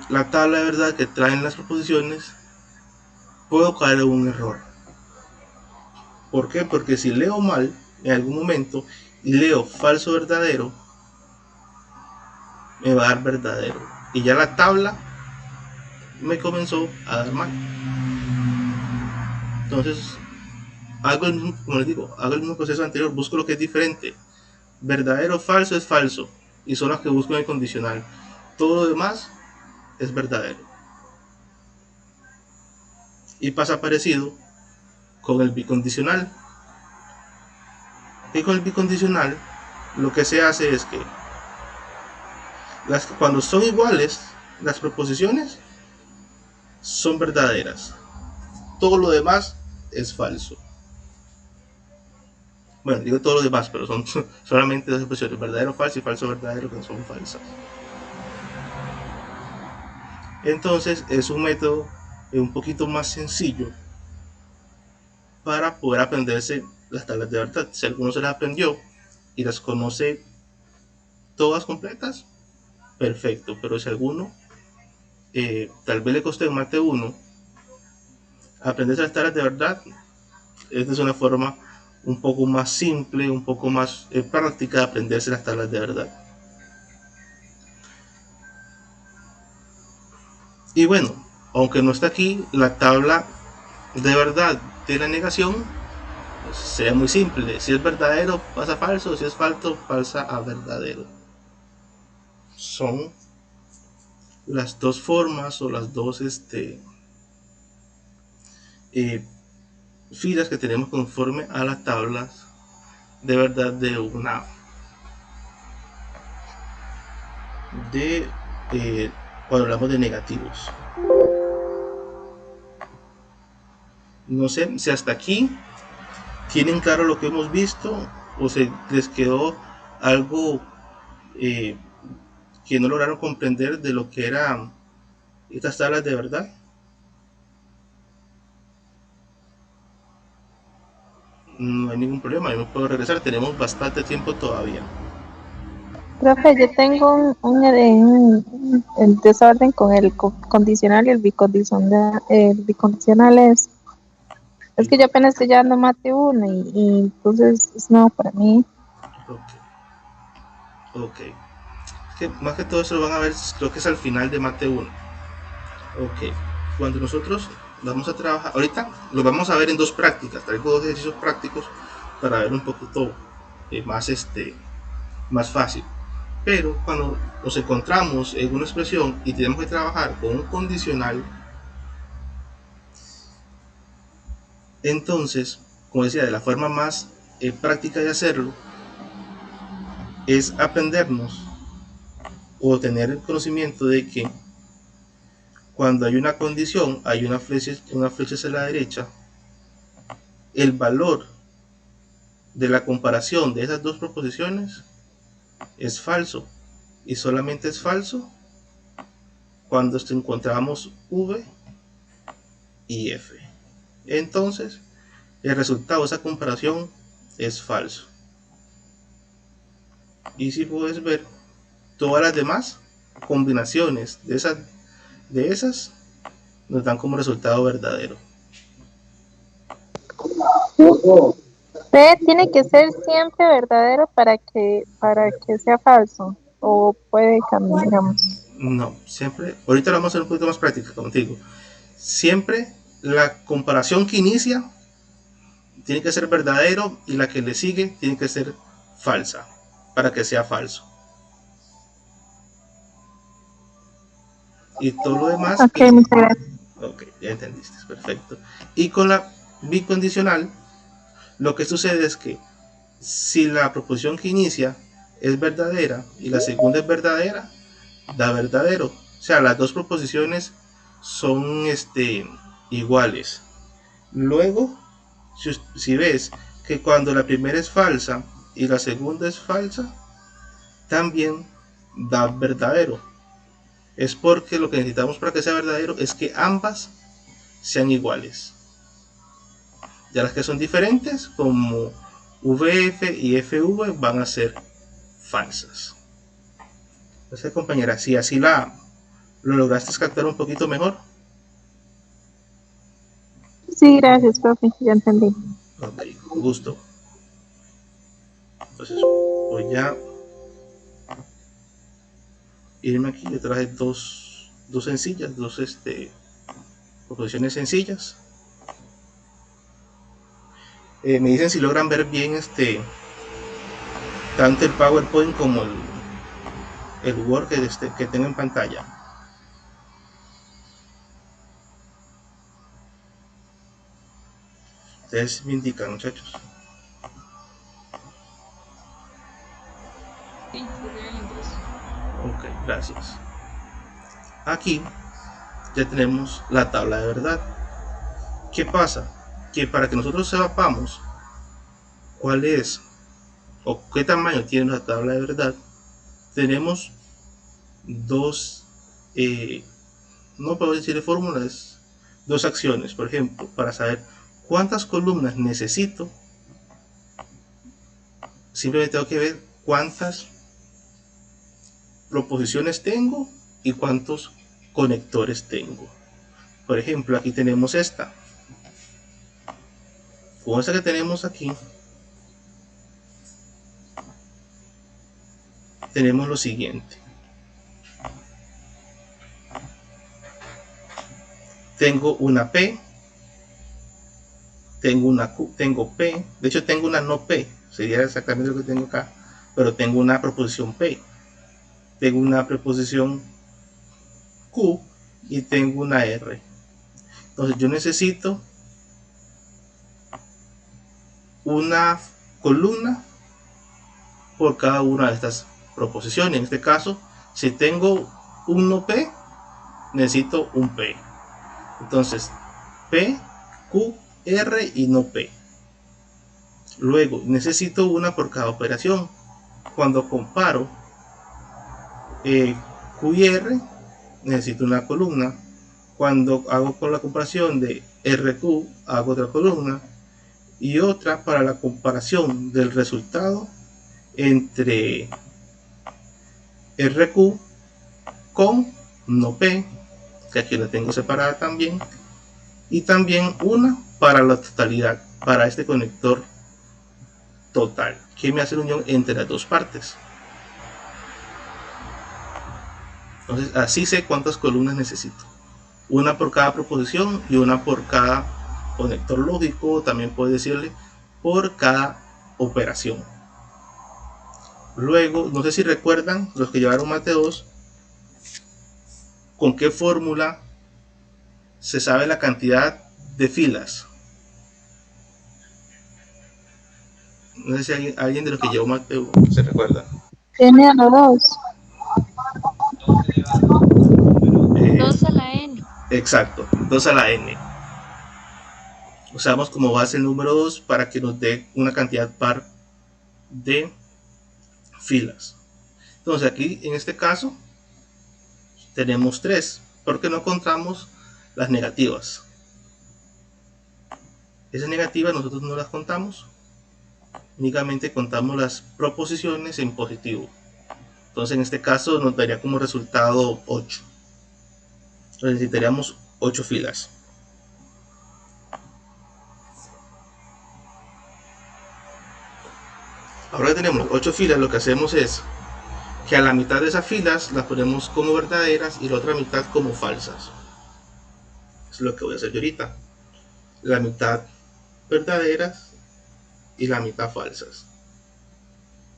la tabla de verdad que traen las proposiciones, puedo caer en un error. ¿Por qué? Porque si leo mal en algún momento y leo falso verdadero, me va a dar verdadero. Y ya la tabla me comenzó a dar mal. Entonces, hago el mismo, como les digo, hago el mismo proceso anterior, busco lo que es diferente. Verdadero, falso es falso. Y son las que busco en el condicional. Todo lo demás es verdadero. Y pasa parecido con el bicondicional. Y con el bicondicional lo que se hace es que cuando son iguales las proposiciones son verdaderas, todo lo demás es falso. Bueno, digo todo lo demás, pero son solamente dos expresiones, verdadero falso y falso verdadero, que son falsas. Entonces es un método un poquito más sencillo para poder aprenderse las tablas de verdad. Si alguno se las aprendió y las conoce todas completas, perfecto. Pero si alguno tal vez le costó en Mate 1 aprenderse las tablas de verdad, esta es una forma un poco más simple, un poco más práctica de aprenderse las tablas de verdad. Y bueno, aunque no está aquí la tabla de verdad de la negación, pues sería muy simple. Si es verdadero, pasa a falso. Si es falso, pasa a verdadero. Son las dos formas o las dos filas que tenemos conforme a las tablas de verdad de cuando hablamos de negativos. No sé si hasta aquí tienen claro lo que hemos visto o se les quedó algo que no lograron comprender de lo que eran estas tablas de verdad. No hay ningún problema, yo me puedo regresar, tenemos bastante tiempo todavía. Profe, yo tengo el desorden con el condicional y el bicondicional. El bicondicional es que yo apenas estoy llevando mate 1 y entonces es nuevo para mí. Ok. Es que más que todo eso lo van a ver, creo que es al final de mate 1. Ok. Cuando nosotros vamos a trabajar, ahorita lo vamos a ver en dos prácticas, traigo dos ejercicios prácticos para ver un poquito más fácil. Pero cuando nos encontramos en una expresión y tenemos que trabajar con un condicional, entonces, como decía, de la forma más práctica de hacerlo es aprendernos o tener el conocimiento de que cuando hay una condición, hay una flecha hacia la derecha, el valor de la comparación de esas dos proposiciones es falso, y solamente es falso cuando encontramos V y F. Entonces, el resultado de esa comparación es falso. Y si puedes ver, todas las demás combinaciones de esas nos dan como resultado verdadero. P tiene que ser siempre verdadero para que sea falso, o puede cambiar, digamos. No, siempre, ahorita lo vamos a hacer un poquito más práctica contigo. Siempre la comparación que inicia tiene que ser verdadero y la que le sigue tiene que ser falsa para que sea falso. Y todo lo demás. Ok, muchas gracias. Ok, ya entendiste, perfecto. Y con la bicondicional, lo que sucede es que si la proposición que inicia es verdadera y la segunda es verdadera, da verdadero. O sea, las dos proposiciones son iguales. Luego, si ves que cuando la primera es falsa y la segunda es falsa, también da verdadero. Es porque lo que necesitamos para que sea verdadero es que ambas sean iguales. Ya las que son diferentes, como VF y FV, van a ser falsas. Entonces, compañera, si así lo lograste captar un poquito mejor. Sí, gracias, profe, ya entendí. Ok, con gusto. Entonces, voy a irme aquí. Yo traje dos sencillas, dos proposiciones sencillas. Me dicen si logran ver bien tanto el PowerPoint como el Word que tengo en pantalla. Ustedes me indican, muchachos. Sí, se ven los dos. Ok, gracias. Aquí ya tenemos la tabla de verdad. ¿Qué pasa? Que para que nosotros sepamos cuál es o qué tamaño tiene la tabla de verdad, tenemos dos, no puedo decir fórmulas, dos acciones. Por ejemplo, para saber cuántas columnas necesito, simplemente tengo que ver cuántas proposiciones tengo y cuántos conectores tengo. Por ejemplo, aquí tenemos esta. Con esta que tenemos aquí, tenemos lo siguiente. Tengo una P, tengo una Q, tengo P, de hecho tengo una no P, sería exactamente lo que tengo acá, pero tengo una proposición P, tengo una preposición Q y tengo una R. Entonces yo necesito una columna por cada una de estas proposiciones. En este caso, si tengo un no P, necesito un P. Entonces, P, Q, R y no P. Luego, necesito una por cada operación. Cuando comparo Q y R, necesito una columna. Cuando hago con la comparación de RQ, hago otra columna. Y otra para la comparación del resultado entre RQ con no P, que aquí la tengo separada también, y también una para la totalidad, para este conector total, que me hace la unión entre las dos partes. Entonces así sé cuántas columnas necesito, una por cada proposición y una por cada conector lógico, también puede decirle por cada operación. Luego, no sé si recuerdan los que llevaron Mate 2, con qué fórmula se sabe la cantidad de filas. No sé si alguien de los que llevó Mate 1 se recuerda. N a la 2. 2 a la n. Exacto, 2 a la n. Usamos como base el número 2 para que nos dé una cantidad par de filas. Entonces aquí en este caso tenemos 3 porque no contamos las negativas. Esas negativas nosotros no las contamos, únicamente contamos las proposiciones en positivo. Entonces en este caso nos daría como resultado 8. Entonces necesitaríamos 8 filas. Ahora que tenemos 8 filas, lo que hacemos es que a la mitad de esas filas las ponemos como verdaderas y la otra mitad como falsas. Es lo que voy a hacer yo ahorita. La mitad verdaderas y la mitad falsas.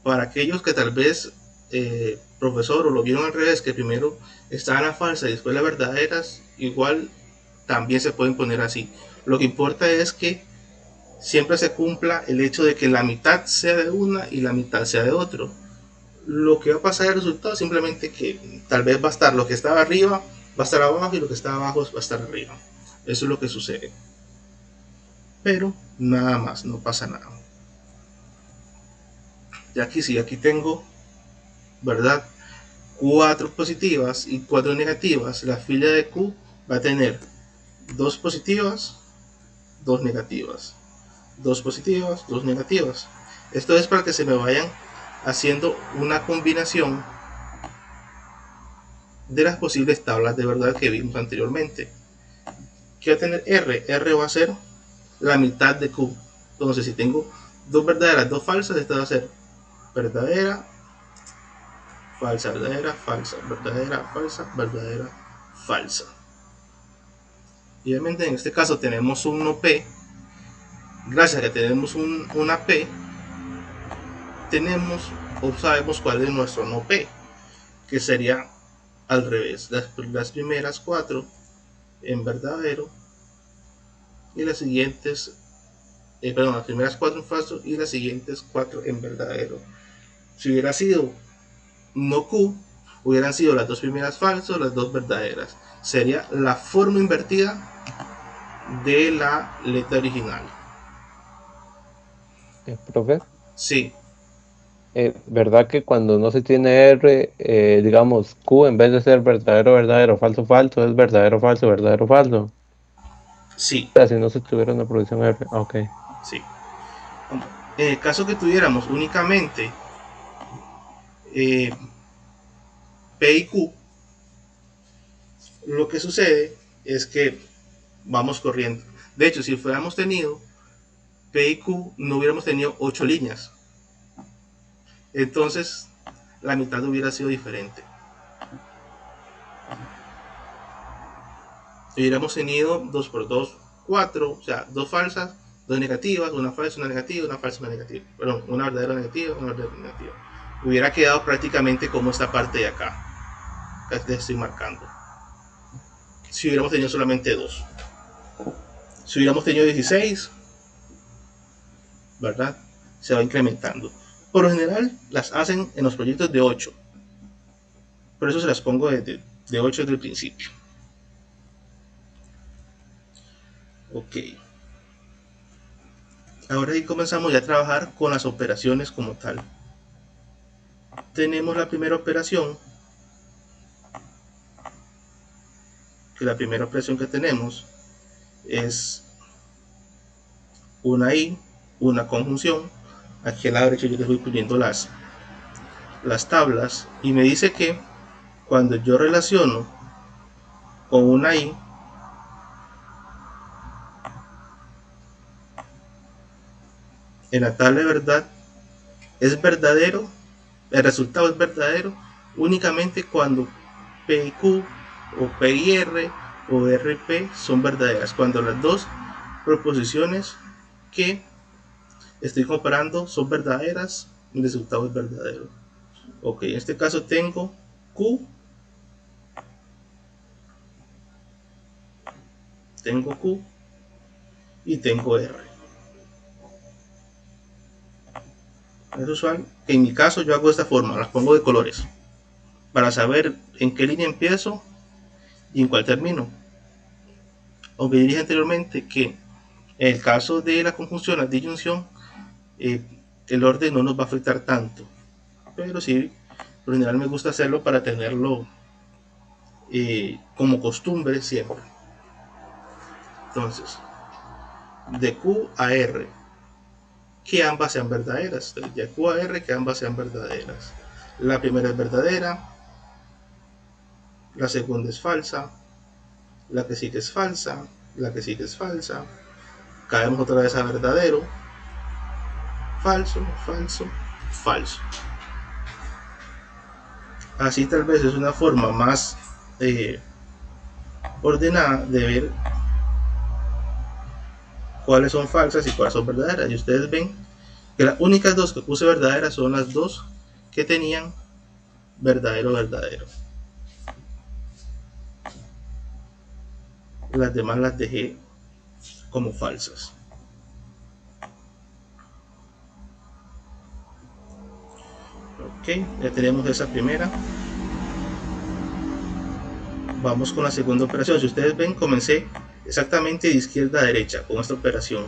Para aquellos que tal vez profesor o lo vieron al revés, que primero estaban las falsas y después las verdaderas, igual también se pueden poner así. Lo que importa es que siempre se cumpla el hecho de que la mitad sea de una y la mitad sea de otro. Lo que va a pasar el resultado es simplemente que tal vez va a estar lo que estaba arriba, va a estar abajo, y lo que está abajo va a estar arriba. Eso es lo que sucede. Pero nada más, no pasa nada. Ya aquí sí, aquí tengo, ¿verdad?, 4 positivas y 4 negativas. La fila de Q va a tener 2 positivas, 2 negativas, 2 positivas, 2 negativas. Esto es para que se me vayan haciendo una combinación de las posibles tablas de verdad que vimos anteriormente. ¿Qué va a tener R? R va a ser la mitad de Q. Entonces si tengo 2 verdaderas, 2 falsas, esta va a ser verdadera, falsa, verdadera, falsa, verdadera, falsa, verdadera, falsa. Y obviamente en este caso tenemos un no P. Gracias a que tenemos una P, tenemos o sabemos cuál es nuestro no P, que sería al revés, las primeras 4 en verdadero y las siguientes, las primeras 4 en falso y las siguientes 4 en verdadero. Si hubiera sido no Q, hubieran sido las 2 primeras falsas, las 2 verdaderas. Sería la forma invertida de la letra original. Profe, Sí, ¿verdad que cuando no se tiene R, digamos, Q en vez de ser verdadero, verdadero, falso, falso, es verdadero, falso, verdadero, falso? sí, O sea, si no se tuviera una producción R, ok. sí. En el caso que tuviéramos únicamente P y Q, lo que sucede es que vamos corriendo. De hecho, si fuéramos tenido P y Q, no hubiéramos tenido 8 líneas. Entonces, la mitad hubiera sido diferente. Hubiéramos tenido 2 por 2, 4, o sea, 2 falsas, 2 negativas, una falsa, una negativa, una falsa, una negativa. Perdón, una verdadera negativa, una verdadera negativa. Hubiera quedado prácticamente como esta parte de acá, que les estoy marcando. Si hubiéramos tenido solamente 2. Si hubiéramos tenido 16, ¿verdad? Se va incrementando. Por lo general las hacen en los proyectos de 8. Por eso se las pongo de 8 desde el principio. Ok. Ahora sí comenzamos ya a trabajar con las operaciones como tal. Tenemos la primera operación. Que la primera operación que tenemos es una I, una conjunción. Aquí a la derecha yo les voy poniendo las tablas y me dice que cuando yo relaciono con una I, en la tabla de verdad es verdadero, el resultado es verdadero únicamente cuando P y Q o P y R o RP son verdaderas, cuando las dos proposiciones que estoy comparando son verdaderas, el resultado es verdadero. Ok, en este caso tengo Q, y tengo R. Es usual que en mi caso yo hago de esta forma, las pongo de colores para saber en qué línea empiezo y en cuál termino. Aunque dije anteriormente que en el caso de la conjunción, la disyunción, el orden no nos va a afectar tanto, pero sí, por lo general me gusta hacerlo para tenerlo como costumbre siempre. Entonces, de Q a R, que ambas sean verdaderas. De Q a R, que ambas sean verdaderas. La primera es verdadera, la segunda es falsa, la que sigue es falsa, la que sigue es falsa. Caemos otra vez a verdadero, falso, falso, falso. Así tal vez es una forma más ordenada de ver cuáles son falsas y cuáles son verdaderas. Y ustedes ven que las únicas dos que puse verdaderas son las dos que tenían verdadero, verdadero. Las demás las dejé como falsas. Ok, ya tenemos esa primera. Vamos con la segunda operación. Si ustedes ven, comencé exactamente de izquierda a derecha con esta operación.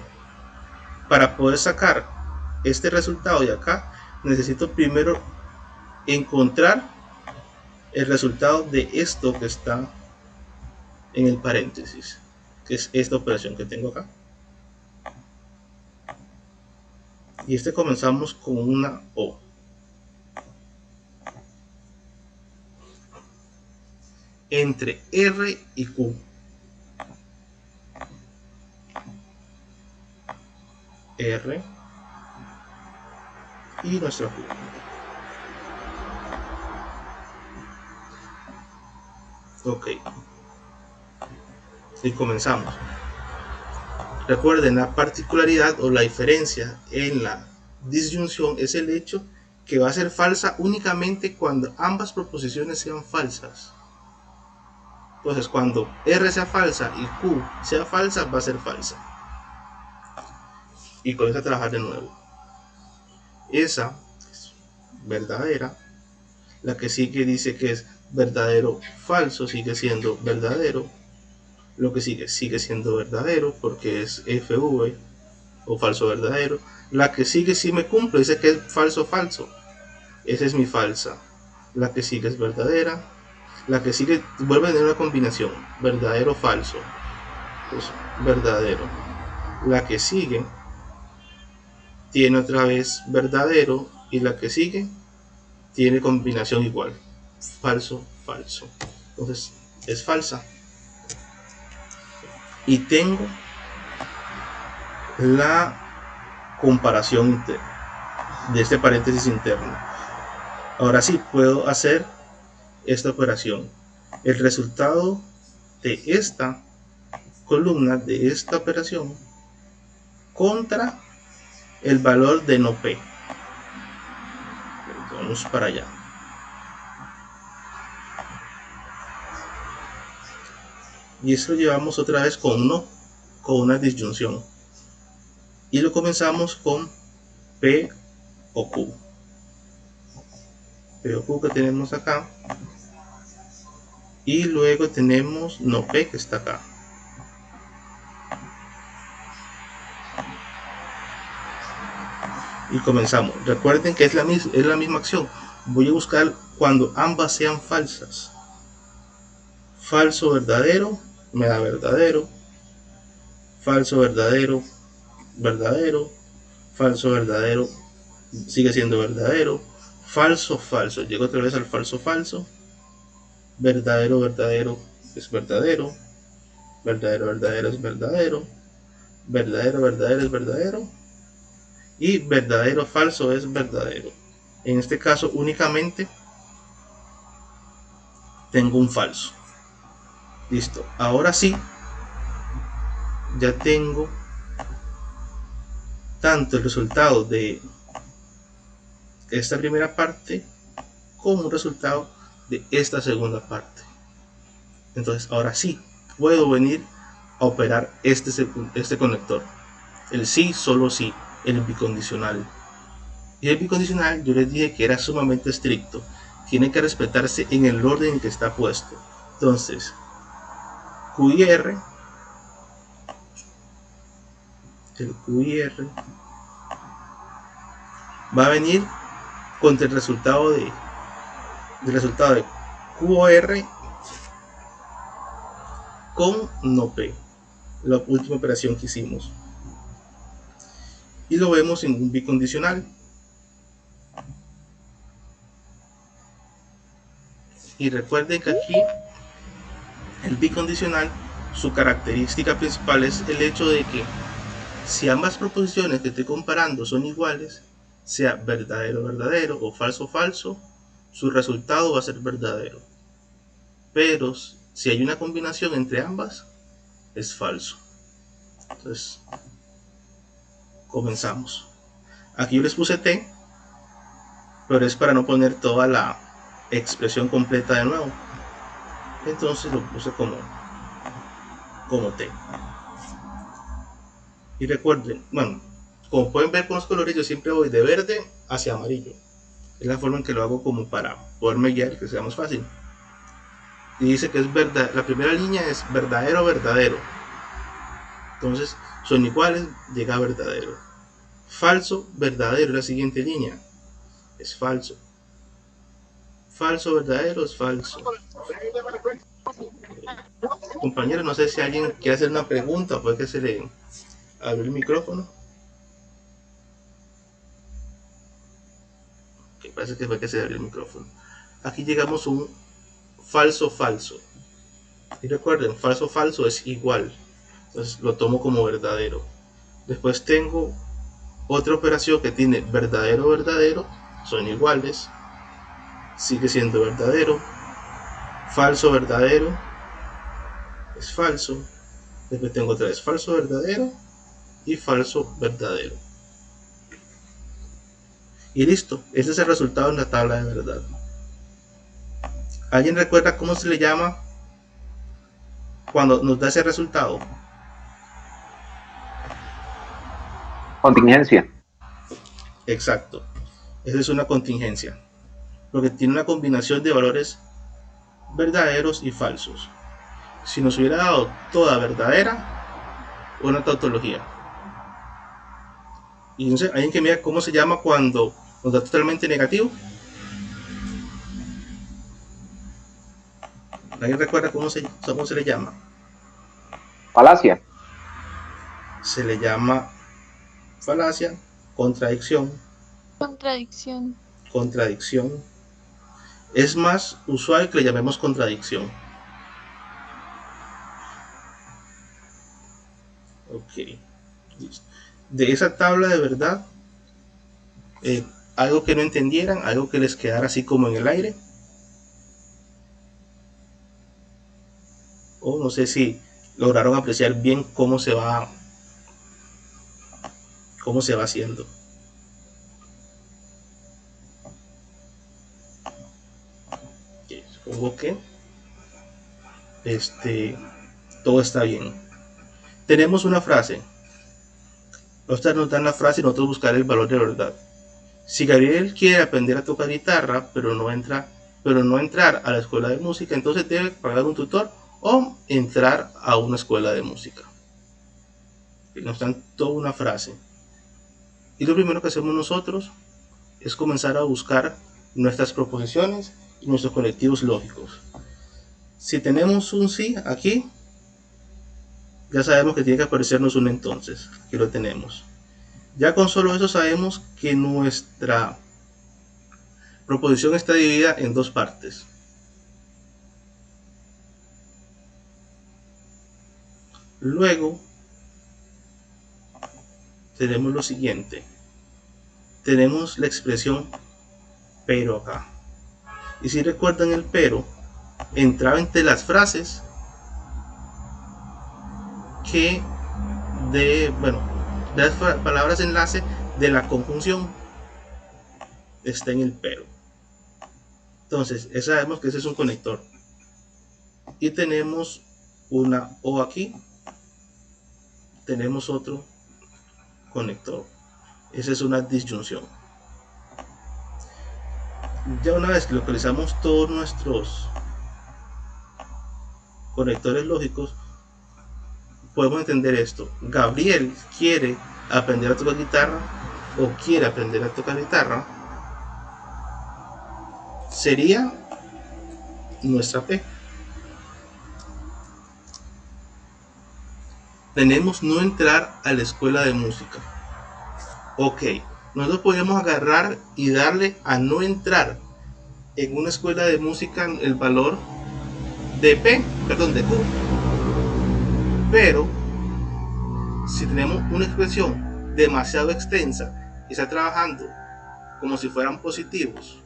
Para poder sacar este resultado de acá, necesito primero encontrar el resultado de esto que está en el paréntesis, que es esta operación que tengo acá. Y comenzamos con una O. Entre R y Q. R y nuestro Q. Ok. Y comenzamos. Recuerden, la particularidad o la diferencia en la disyunción es el hecho que va a ser falsa únicamente cuando ambas proposiciones sean falsas. Entonces, cuando R sea falsa y Q sea falsa, va a ser falsa. Y comienza a trabajar de nuevo. Esa es verdadera. La que sigue dice que es verdadero, falso, sigue siendo verdadero. Lo que sigue siendo verdadero porque es FV o falso verdadero. La que sigue sí me cumple, dice que es falso, falso. Esa es mi falsa. La que sigue es verdadera. La que sigue vuelve a tener una combinación, verdadero, falso. Pues verdadero. La que sigue tiene otra vez verdadero y la que sigue tiene combinación igual, falso, falso. Entonces es falsa. Y tengo la comparación de este paréntesis interno. Ahora sí puedo hacer esta operación. El resultado de esta columna, de esta operación, contra el valor de no P. Vamos para allá. Y esto lo llevamos otra vez con una disyunción. Y lo comenzamos con P o Q. P o Q que tenemos acá. Y luego tenemos no P que está acá. Y comenzamos. Recuerden que es la misma acción. Voy a buscar cuando ambas sean falsas. Falso, verdadero, me da verdadero. Falso, verdadero, verdadero. Falso, verdadero, sigue siendo verdadero. Falso, falso. Llego otra vez al falso, falso. Verdadero, verdadero es verdadero. Verdadero, verdadero es verdadero. Verdadero, verdadero es verdadero. Y verdadero, falso es verdadero. En este caso únicamente tengo un falso. Listo. Ahora sí, ya tengo tanto el resultado de esta primera parte como un resultado de esta segunda parte. Entonces ahora sí puedo venir a operar este conector. El sí, solo sí, el bicondicional. Y el bicondicional yo les dije que era sumamente estricto. Tiene que respetarse en el orden en que está puesto. Entonces, Q y R, el Q y R va a venir contra el resultado de QOR con no P, la última operación que hicimos. Y lo vemos en un bicondicional. Y recuerden que aquí el bicondicional, su característica principal es el hecho de que si ambas proposiciones que estoy comparando son iguales, sea verdadero, verdadero o falso, falso, su resultado va a ser verdadero. Pero si hay una combinación entre ambas, es falso. Entonces, comenzamos. Aquí yo les puse T, pero es para no poner toda la expresión completa de nuevo. Entonces lo puse como T. Y recuerden, bueno, como pueden ver con los colores, yo siempre voy de verde hacia amarillo. Es la forma en que lo hago como para poderme guiar, que sea más fácil. Y dice que es verdad, la primera línea es verdadero, verdadero. Entonces son iguales, llega a verdadero. Falso, verdadero, la siguiente línea es falso. Falso, verdadero es falso. Compañero, no sé si alguien quiere hacer una pregunta, puede que se le abre el micrófono. Okay, parece que fue que se abrió el micrófono. Aquí llegamos a un falso, falso. Y recuerden, falso, falso es igual. Entonces lo tomo como verdadero. Después tengo otra operación que tiene verdadero, verdadero. Son iguales. Sigue siendo verdadero. Falso, verdadero es falso. Después tengo otra vez falso, verdadero y falso, verdadero. Y listo, ese es el resultado en la tabla de verdad. ¿Alguien recuerda cómo se le llama cuando nos da ese resultado? Contingencia. Exacto, esa es una contingencia, porque tiene una combinación de valores verdaderos y falsos. Si nos hubiera dado toda verdadera, una tautología. Y no sé, ¿alguien que me diga cómo se llama cuando nos da totalmente negativo? ¿Alguien recuerda cómo se le llama? Falacia. Se le llama falacia, contradicción. Contradicción. Contradicción. Es más usual que le llamemos contradicción. Ok. Listo. De esa tabla de verdad, algo que no entendieran, algo que les quedara así como en el aire. O no sé si lograron apreciar bien cómo se va haciendo. Okay, supongo que todo está bien. Tenemos una frase. Esta nos dan la frase y nosotros buscar el valor de verdad. Si Gabriel quiere aprender a tocar guitarra, pero no entrar a la escuela de música, entonces debe pagar un tutor o entrar a una escuela de música. Y nos dan toda una frase. Y lo primero que hacemos nosotros es comenzar a buscar nuestras proposiciones y nuestros conectivos lógicos. Si tenemos un sí aquí, ya sabemos que tiene que aparecernos un entonces. Aquí lo tenemos. Ya con solo eso sabemos que nuestra proposición está dividida en dos partes. Luego tenemos lo siguiente. Tenemos la expresión pero acá. Y si recuerdan, el pero entraba entre las frases que de las palabras enlace de la conjunción está en el pero. Entonces, ya sabemos que ese es un conector. Y tenemos una O aquí. Tenemos otro conector. Esa es una disyunción. Ya una vez que localizamos todos nuestros conectores lógicos, podemos entender esto. Gabriel quiere aprender a tocar guitarra o quiere aprender a tocar guitarra. Sería nuestra P. Tenemos no entrar a la escuela de música. Ok, nosotros podemos agarrar y darle a no entrar en una escuela de música el valor de P, de Q. Pero si tenemos una expresión demasiado extensa y está trabajando como si fueran positivos,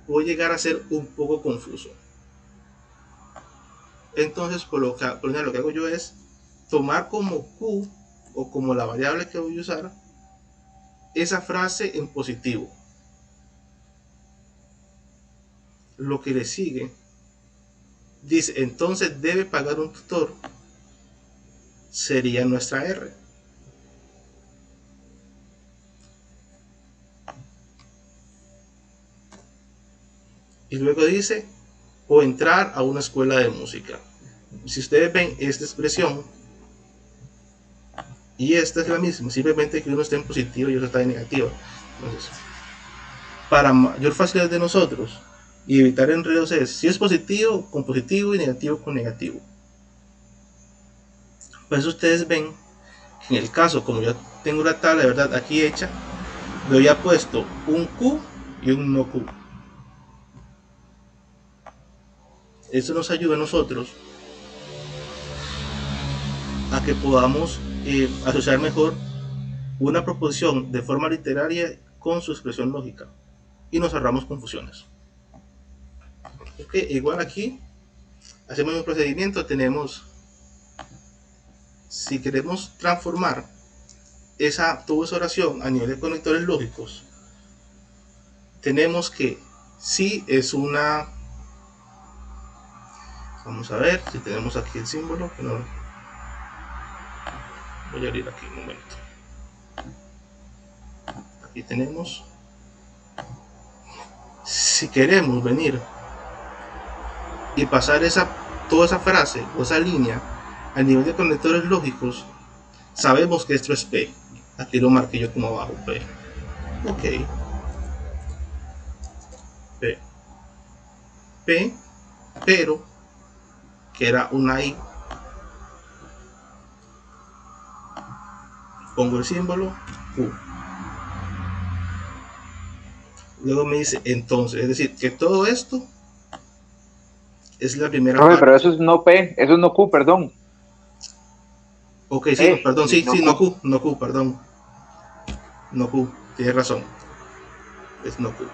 puede llegar a ser un poco confuso. Entonces, por lo que hago yo es tomar como Q o como la variable que voy a usar esa frase en positivo. Lo que le sigue dice, entonces debe pagar un tutor, sería nuestra R. Y luego dice, o entrar a una escuela de música. Si ustedes ven esta expresión y esta es la misma, simplemente que uno está en positivo y otro está en negativo. Entonces, para mayor facilidad de nosotros y evitar enredos es, si es positivo con positivo y negativo con negativo. Por eso ustedes ven que en el caso, como yo tengo la tabla de verdad aquí hecha, le había puesto un Q y un no Q. Eso nos ayuda a nosotros a que podamos asociar mejor una proposición de forma literaria con su expresión lógica y nos ahorramos confusiones. Okay, igual aquí hacemos un procedimiento. Tenemos, si queremos transformar toda esa oración a nivel de conectores lógicos, tenemos que si es una, vamos a ver si tenemos aquí el símbolo, voy a abrir aquí un momento. Aquí tenemos, si queremos venir y pasar toda esa frase o esa línea a nivel de conectores lógicos, sabemos que esto es P. Aquí lo marqué yo como abajo, P. Ok. P, pero que era una I. Pongo el símbolo Q. Luego me dice entonces, es decir, que todo esto es la primera parte. Pero eso es no P, eso es no Q, perdón. Ok, sí, perdón, sí, no Q, perdón. No Q, tienes razón. Es no Q.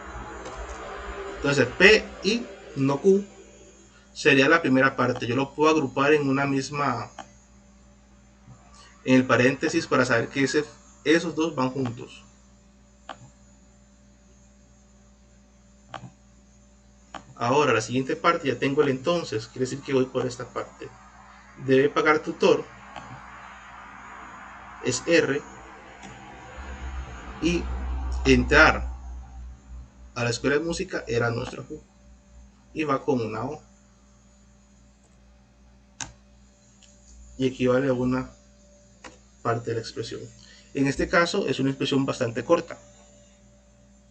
Entonces, P y no Q sería la primera parte. Yo lo puedo agrupar en una misma, en el paréntesis, para saber que esos dos van juntos. Ahora, la siguiente parte ya tengo el entonces, quiere decir que voy por esta parte. Debe pagar tutor. es R, y entrar a la escuela de música era nuestra Q, y va con una O, y equivale a una parte de la expresión. En este caso es una expresión bastante corta,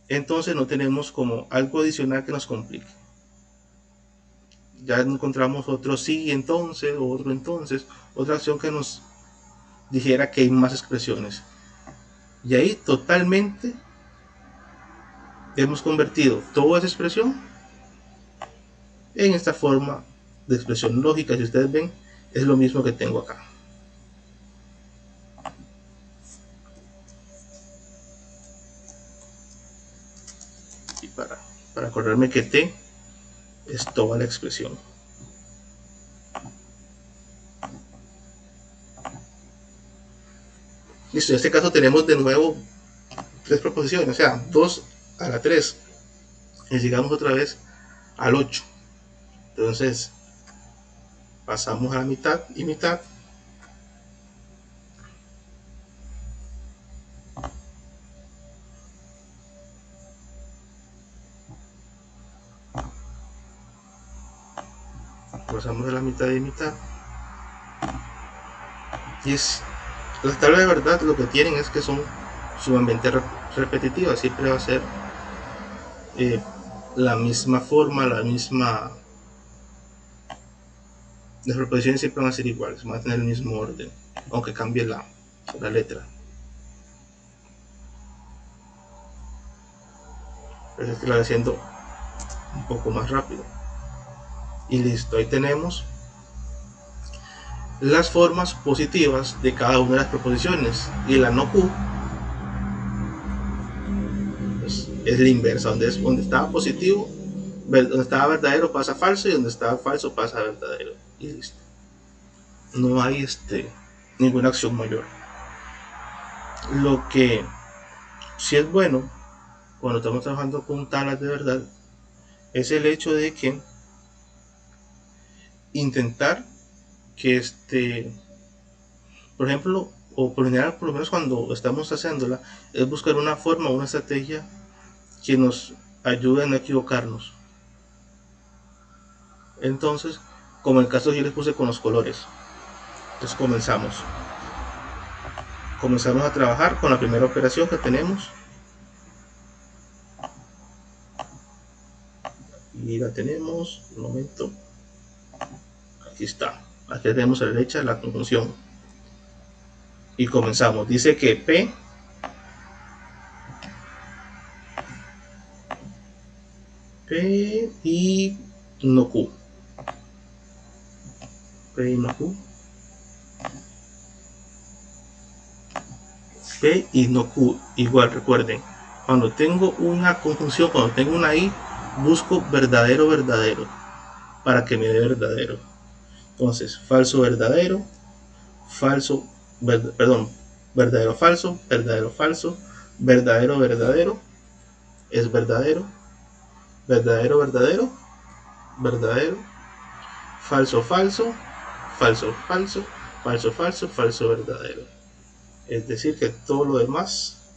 entonces no tenemos como algo adicional que nos complique. Ya encontramos otro sí entonces, o otro entonces, otra acción que nos dijera que hay más expresiones, y ahí totalmente hemos convertido toda esa expresión en esta forma de expresión lógica. Si ustedes ven, es lo mismo que tengo acá. Y para acordarme que T es toda la expresión. Listo, en este caso tenemos de nuevo tres proposiciones, o sea, 2 a la 3, y llegamos otra vez al 8. Entonces pasamos a la mitad y mitad, pasamos a la mitad y mitad, y es las tablas de verdad. Lo que tienen es que son sumamente repetitivas, siempre va a ser la misma forma, las proposiciones siempre van a ser iguales, van a tener el mismo orden, aunque cambie la letra. Pero esto lo voy haciendo un poco más rápido. Y listo, ahí tenemos las formas positivas de cada una de las proposiciones, y la no Q pues, es la inversa, donde estaba positivo, donde estaba verdadero pasa falso, y donde estaba falso pasa verdadero, y listo. No hay ninguna acción mayor. Lo que sí es bueno cuando estamos trabajando con tablas de verdad es el hecho de que intentar que por ejemplo, o por general, por lo menos cuando estamos haciéndola, es buscar una forma o una estrategia que nos ayude a no equivocarnos. Entonces, como el caso que yo les puse con los colores, entonces comenzamos a trabajar con la primera operación que tenemos, y la tenemos, un momento, aquí está, aquí tenemos a la derecha la conjunción, y comenzamos. Dice que P y no Q, P y no Q, P y no Q. Igual, recuerden, cuando tengo una conjunción, cuando tengo una I, busco verdadero verdadero para que me dé verdadero. Entonces, falso verdadero, falso, perdón, verdadero falso, verdadero falso, verdadero verdadero, es verdadero, verdadero verdadero, verdadero, falso falso, falso falso, falso falso, falso verdadero. Es decir, que todo lo demás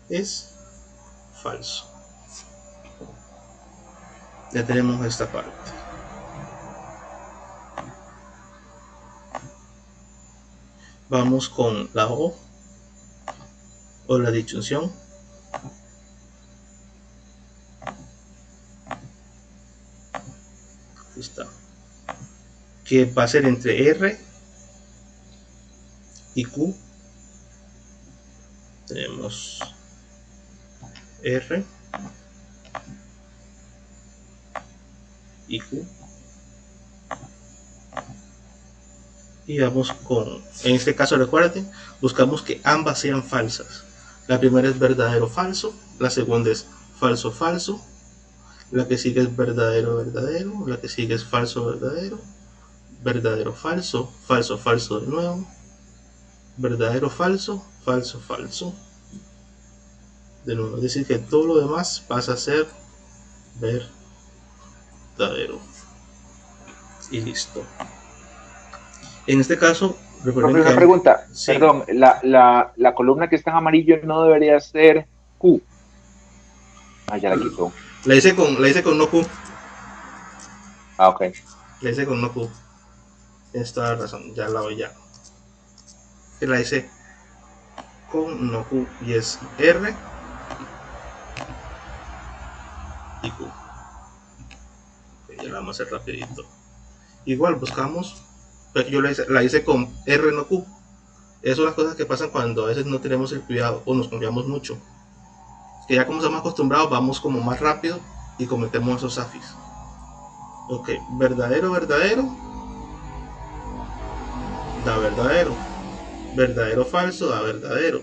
es falso. Ya tenemos esta parte. Vamos con la O la disyunción. Aquí está. Que va a ser entre R y Q. Tenemos R y Q. Y vamos con, en este caso recuerden, buscamos que ambas sean falsas. La primera es verdadero falso, la segunda es falso falso, la que sigue es verdadero verdadero, la que sigue es falso verdadero, verdadero falso, falso falso de nuevo, verdadero falso, falso falso de nuevo. Es decir, que todo lo demás pasa a ser verdadero, y listo. En este caso Recuerden Profe, que una pregunta. sí, Perdón, la columna que está en amarillo no debería ser Q. Ah, ya la quitó. la hice con no Q. Ah, ok. La hice con no Q. Tienes toda la razón, ya la voy ya. Que la hice con no Q y es R y Q. Ok, ya la vamos a hacer rapidito. Igual buscamos, pero yo la hice con R no Q. Es una cosas que pasan cuando a veces no tenemos el cuidado o nos confiamos mucho. Que ya como estamos acostumbrados vamos como más rápido y cometemos esos afis. Ok, verdadero, verdadero, da verdadero. Verdadero, falso, da verdadero.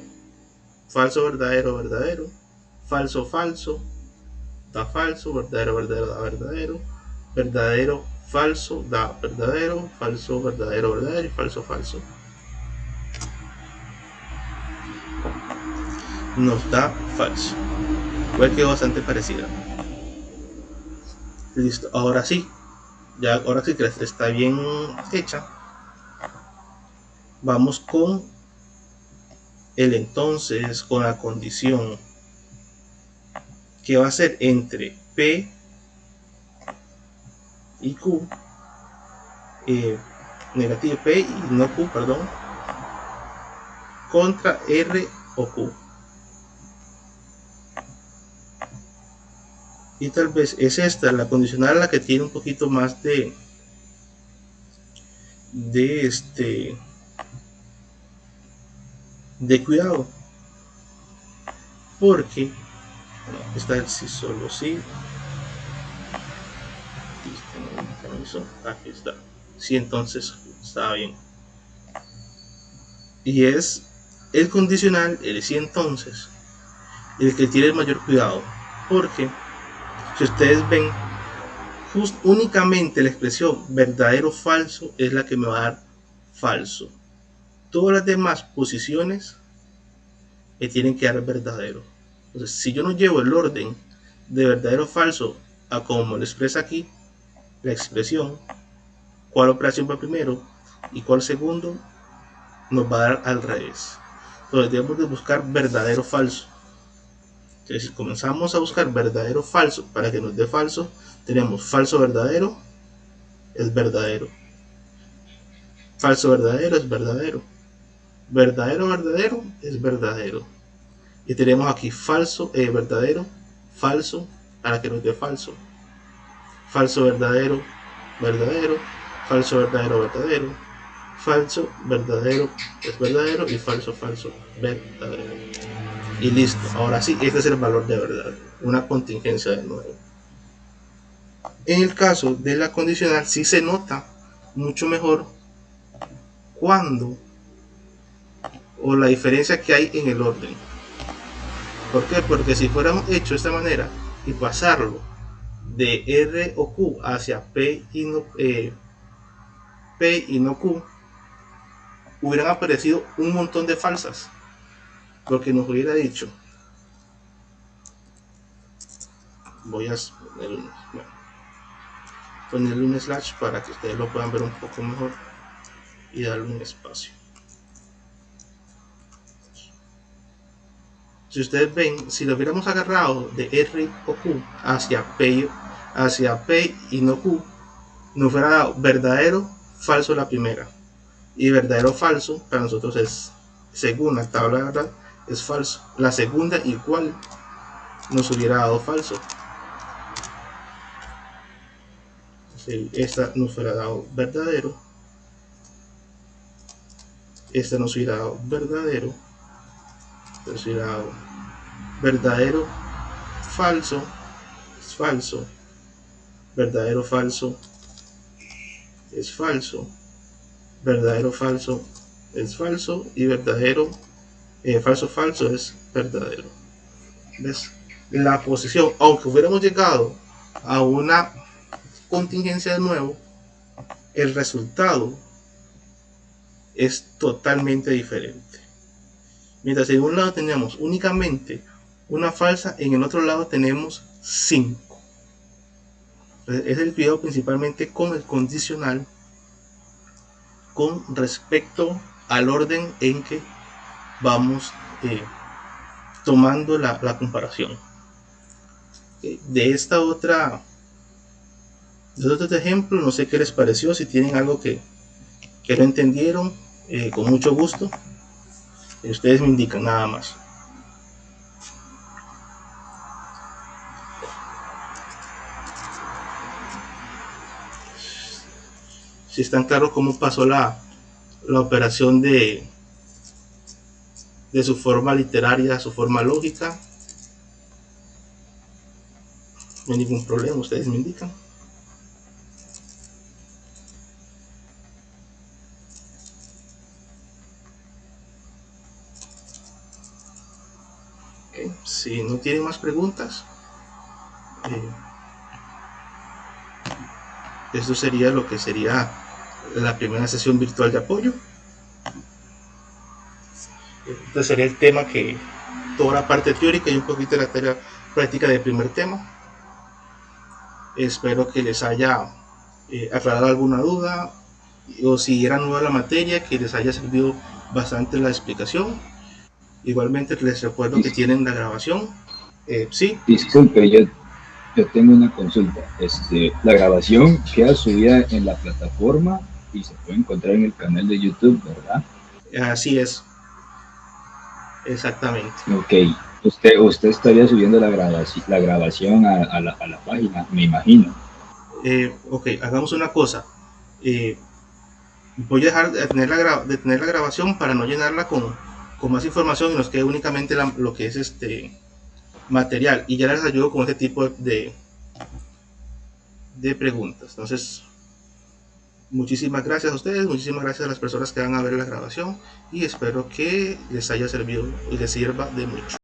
Falso, verdadero, verdadero. Falso, falso, da falso. Verdadero, verdadero, da verdadero. Verdadero, falso, da verdadero. Falso, verdadero, verdadero. Y falso, falso. Nos da falso. Pues quedó bastante parecida. Listo, ahora sí. Ya, ahora sí que está bien hecha. Vamos con el entonces, con la condición que va a ser entre P y Q, negativo P y no Q, perdón, contra R o Q. Y tal vez es esta, la condicional, la que tiene un poquito más de de cuidado, porque no, está el sí, solo sí. Aquí está. Sí, entonces está bien. Y es el condicional, el sí entonces, el que tiene el mayor cuidado. Porque si ustedes ven, únicamente la expresión verdadero o falso es la que me va a dar falso. Todas las demás posiciones me tienen que dar verdadero. Entonces, si yo no llevo el orden de verdadero o falso a como lo expresa aquí la expresión, cuál operación va primero y cuál segundo, nos va a dar al revés. Entonces debemos de buscar verdadero o falso. Entonces, si comenzamos a buscar verdadero o falso para que nos dé falso, tenemos falso verdadero es verdadero, falso verdadero es verdadero, verdadero verdadero es verdadero, y tenemos aquí falso verdadero, falso para que nos dé falso, falso verdadero, verdadero, falso verdadero, verdadero, falso verdadero es verdadero y falso falso verdadero. Y listo, ahora sí, este es el valor de verdad, una contingencia de nuevo. En el caso de la condicional sí se nota mucho mejor cuando o la diferencia que hay en el orden. ¿Por qué? Porque si fuéramos hecho de esta manera y pasarlo de R o Q hacia P y no Q, hubieran aparecido un montón de falsas, porque nos hubiera dicho, voy a ponerle un slash para que ustedes lo puedan ver un poco mejor y darle un espacio. Si ustedes ven, si lo hubiéramos agarrado de R o Q hacia P y no Q, nos hubiera dado verdadero, falso la primera. Y verdadero, falso, para nosotros es, según la tabla de verdad, es falso. La segunda igual nos hubiera dado falso. Esta nos hubiera dado verdadero. Esta nos hubiera dado verdadero. Nos hubiera dado verdadero, falso, es falso. Verdadero, falso, es falso. Verdadero, falso, es falso. Y verdadero, falso, falso es verdadero. ¿Ves? La posición, aunque hubiéramos llegado a una contingencia de nuevo, el resultado es totalmente diferente. Mientras en un lado tenemos únicamente una falsa, en el otro lado tenemos 5. Es el cuidado principalmente con el condicional con respecto al orden en que vamos tomando la comparación. De otro ejemplo, no sé qué les pareció, si tienen algo que no entendieron, con mucho gusto, ustedes me indican nada más. Si están claros cómo pasó la operación de su forma literaria a su forma lógica, no hay ningún problema, ustedes me indican. Okay. Si no tienen más preguntas, esto sería lo que sería la primera sesión virtual de apoyo. Este sería el tema, que toda la parte teórica y un poquito de la tarea práctica del primer tema. Espero que les haya aclarado alguna duda, o si era nueva la materia, que les haya servido bastante la explicación. Igualmente les recuerdo que tienen la grabación. Sí. Disculpe, yo tengo una consulta. La grabación queda subida en la plataforma y se puede encontrar en el canal de YouTube, ¿verdad? Así es. Exactamente. Ok. Usted estaría subiendo la grabación a la página, me imagino. Ok, hagamos una cosa. Voy a dejar de tener la grabación para no llenarla con más información y nos quede únicamente lo que es material, y ya les ayudo con este tipo de preguntas. Entonces, muchísimas gracias a ustedes, muchísimas gracias a las personas que van a ver la grabación, y espero que les haya servido y les sirva de mucho.